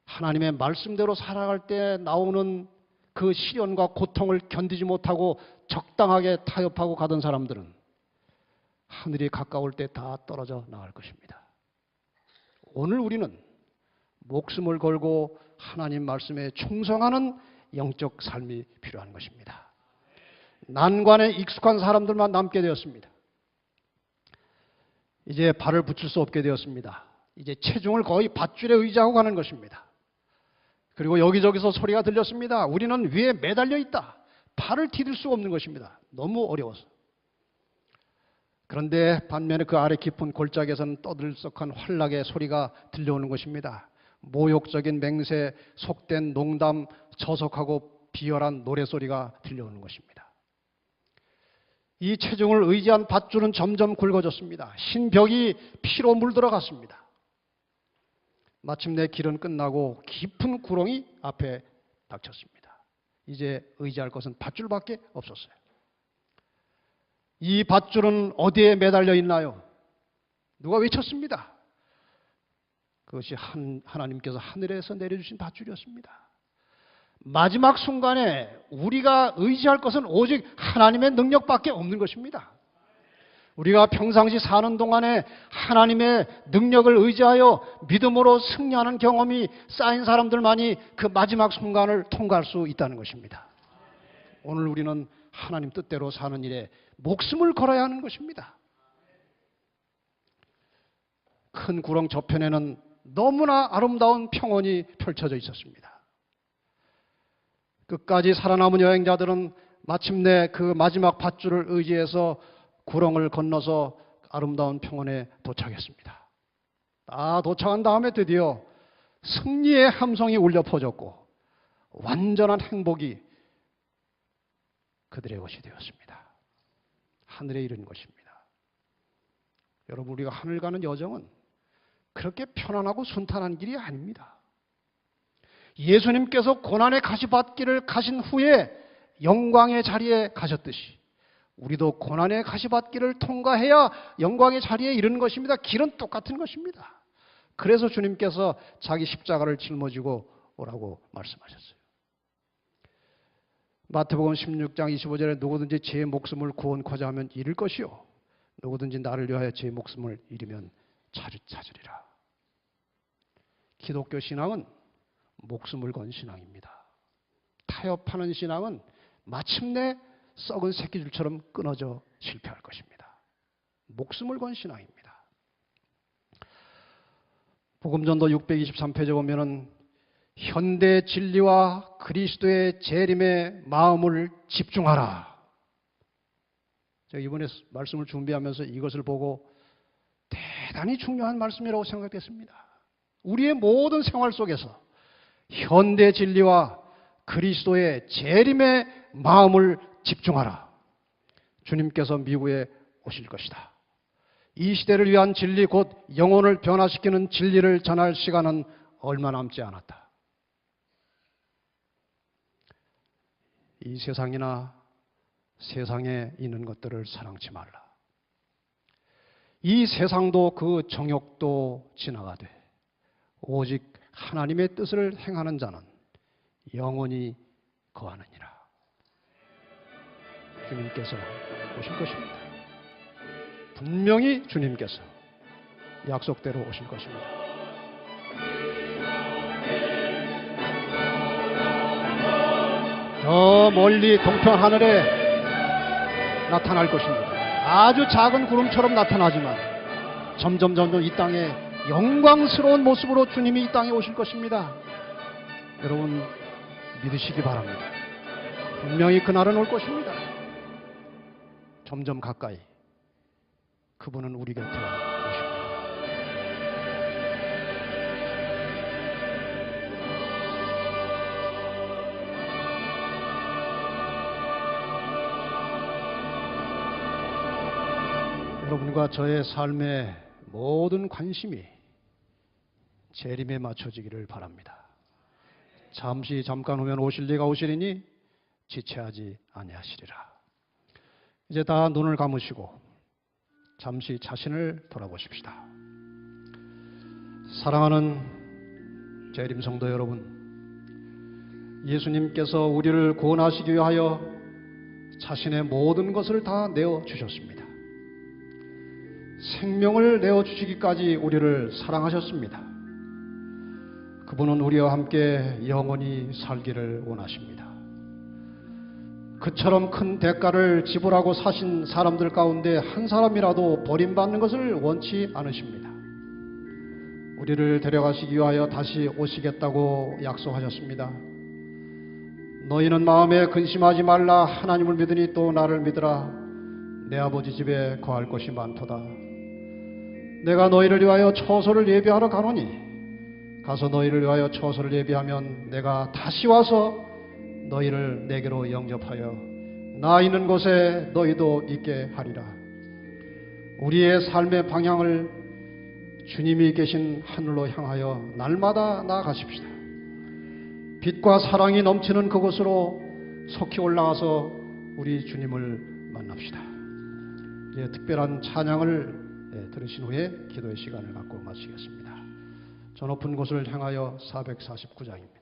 하나님의 말씀대로 살아갈 때 나오는 그 시련과 고통을 견디지 못하고 적당하게 타협하고 가던 사람들은 하늘이 가까울 때 다 떨어져 나갈 것입니다. 오늘 우리는 목숨을 걸고 하나님 말씀에 충성하는 영적 삶이 필요한 것입니다. 난관에 익숙한 사람들만 남게 되었습니다. 이제 발을 붙일 수 없게 되었습니다. 이제 체중을 거의 밧줄에 의지하고 가는 것입니다. 그리고 여기저기서 소리가 들렸습니다. 우리는 위에 매달려 있다. 발을 디딜 수 없는 것입니다. 너무 어려워서. 그런데 반면에 그 아래 깊은 골짜기에서는 떠들썩한 환락의 소리가 들려오는 것입니다. 모욕적인 맹세, 속된 농담, 저속하고 비열한 노래소리가 들려오는 것입니다. 이 체중을 의지한 밧줄은 점점 굵어졌습니다. 흰 벽이 피로 물들어갔습니다. 마침내 길은 끝나고 깊은 구렁이 앞에 닥쳤습니다. 이제 의지할 것은 밧줄밖에 없었어요. 이 밧줄은 어디에 매달려 있나요? 누가 외쳤습니다. 그것이 하나님께서 하늘에서 내려주신 밧줄이었습니다. 마지막 순간에 우리가 의지할 것은 오직 하나님의 능력밖에 없는 것입니다. 우리가 평상시 사는 동안에 하나님의 능력을 의지하여 믿음으로 승리하는 경험이 쌓인 사람들만이 그 마지막 순간을 통과할 수 있다는 것입니다. 오늘 우리는 하나님 뜻대로 사는 일에 목숨을 걸어야 하는 것입니다. 큰 구렁 저편에는 너무나 아름다운 평원이 펼쳐져 있었습니다. 끝까지 살아남은 여행자들은 마침내 그 마지막 밧줄을 의지해서 구렁을 건너서 아름다운 평원에 도착했습니다. 다 도착한 다음에 드디어 승리의 함성이 울려 퍼졌고 완전한 행복이 그들의 것이 되었습니다. 하늘에 이른 것입니다. 여러분, 우리가 하늘 가는 여정은 그렇게 편안하고 순탄한 길이 아닙니다. 예수님께서 고난의 가시밭길을 가신 후에 영광의 자리에 가셨듯이 우리도 고난의 가시밭길을 통과해야 영광의 자리에 이르는 것입니다. 길은 똑같은 것입니다. 그래서 주님께서 자기 십자가를 짊어지고 오라고 말씀하셨어요. 마태복음 16장 25절에 누구든지 제 목숨을 구원코자 하면 잃을 것이요 누구든지 나를 위하여 제 목숨을 잃으면 찾으리라. 기독교 신앙은 목숨을 건 신앙입니다. 타협하는 신앙은 마침내 썩은 새끼줄처럼 끊어져 실패할 것입니다. 목숨을 건 신앙입니다. 복음전도 623페이지 보면은 현대 진리와 그리스도의 재림에 마음을 집중하라. 제가 이번에 말씀을 준비하면서 이것을 보고 대단히 중요한 말씀이라고 생각했습니다. 우리의 모든 생활 속에서 현대 진리와 그리스도의 재림에 마음을 집중하라. 주님께서 미국에 오실 것이다. 이 시대를 위한 진리, 곧 영혼을 변화시키는 진리를 전할 시간은 얼마 남지 않았다. 이 세상이나 세상에 있는 것들을 사랑치 말라. 이 세상도 그 정욕도 지나가되 오직 하나님의 뜻을 행하는 자는 영원히 거하느니라. 주님께서 오실 것입니다. 분명히 주님께서 약속대로 오실 것입니다. 저 멀리 동편 하늘에 나타날 것입니다. 아주 작은 구름처럼 나타나지만 점점 이 땅에 영광스러운 모습으로 주님이 이 땅에 오실 것입니다. 여러분 믿으시기 바랍니다. 분명히 그날은 올 것입니다. 점점 가까이 그분은 우리 곁에 오십니다. 여러분과 저의 삶의 모든 관심이 재림에 맞춰지기를 바랍니다. 잠깐 후면 오실 리가 오시리니 지체하지 아니하시리라. 이제 다 눈을 감으시고 잠시 자신을 돌아보십시다. 사랑하는 재림 성도 여러분, 예수님께서 우리를 구원하시기 위하여 자신의 모든 것을 다 내어주셨습니다. 생명을 내어주시기까지 우리를 사랑하셨습니다. 그분은 우리와 함께 영원히 살기를 원하십니다. 그처럼 큰 대가를 지불하고 사신 사람들 가운데 한 사람이라도 버림받는 것을 원치 않으십니다. 우리를 데려가시기 위하여 다시 오시겠다고 약속하셨습니다. 너희는 마음에 근심하지 말라. 하나님을 믿으니 또 나를 믿으라. 내 아버지 집에 거할 것이 많도다. 내가 너희를 위하여 처소를 예비하러 가노니 가서 너희를 위하여 처소를 예비하면 내가 다시 와서 너희를 내게로 영접하여 나 있는 곳에 너희도 있게 하리라. 우리의 삶의 방향을 주님이 계신 하늘로 향하여 날마다 나아가십시다. 빛과 사랑이 넘치는 그곳으로 속히 올라가서 우리 주님을 만납시다. 이제 특별한 찬양을 들으신 후에 기도의 시간을 갖고 마치겠습니다. 저 높은 곳을 향하여 449장입니다.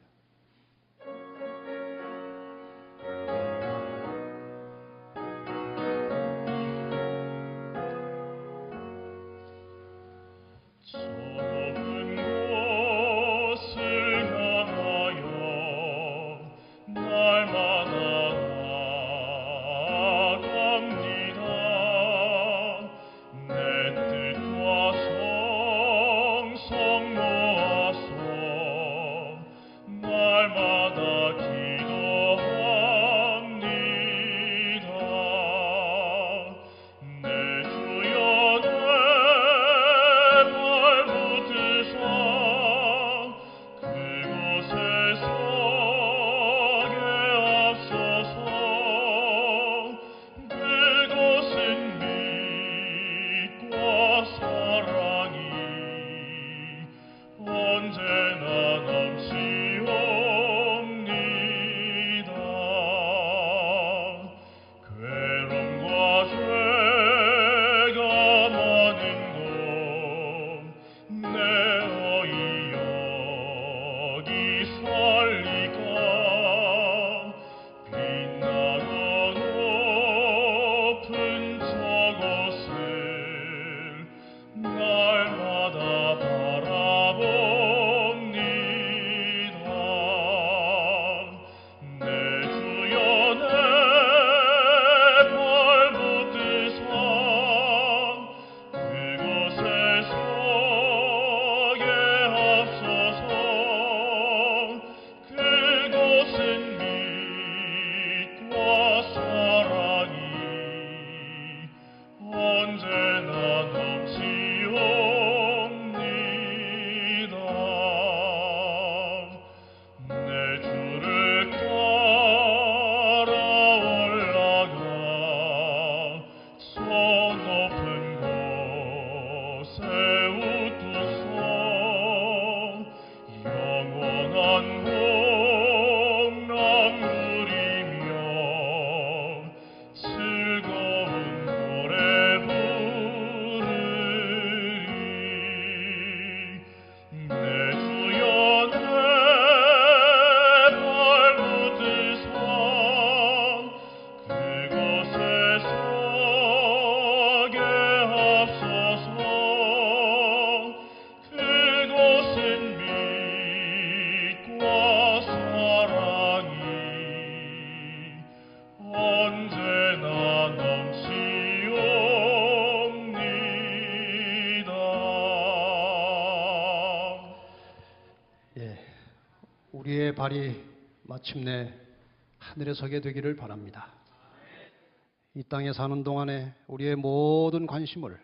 우리의 발이 마침내 하늘에 서게 되기를 바랍니다. 이 땅에 사는 동안에 우리의 모든 관심을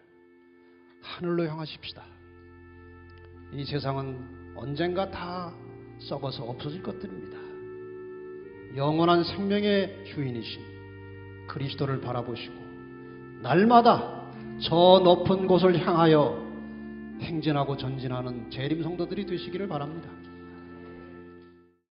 하늘로 향하십시다. 이 세상은 언젠가 다 썩어서 없어질 것들입니다. 영원한 생명의 주인이신 그리스도를 바라보시고 날마다 저 높은 곳을 향하여 행진하고 전진하는 재림 성도들이 되시기를 바랍니다.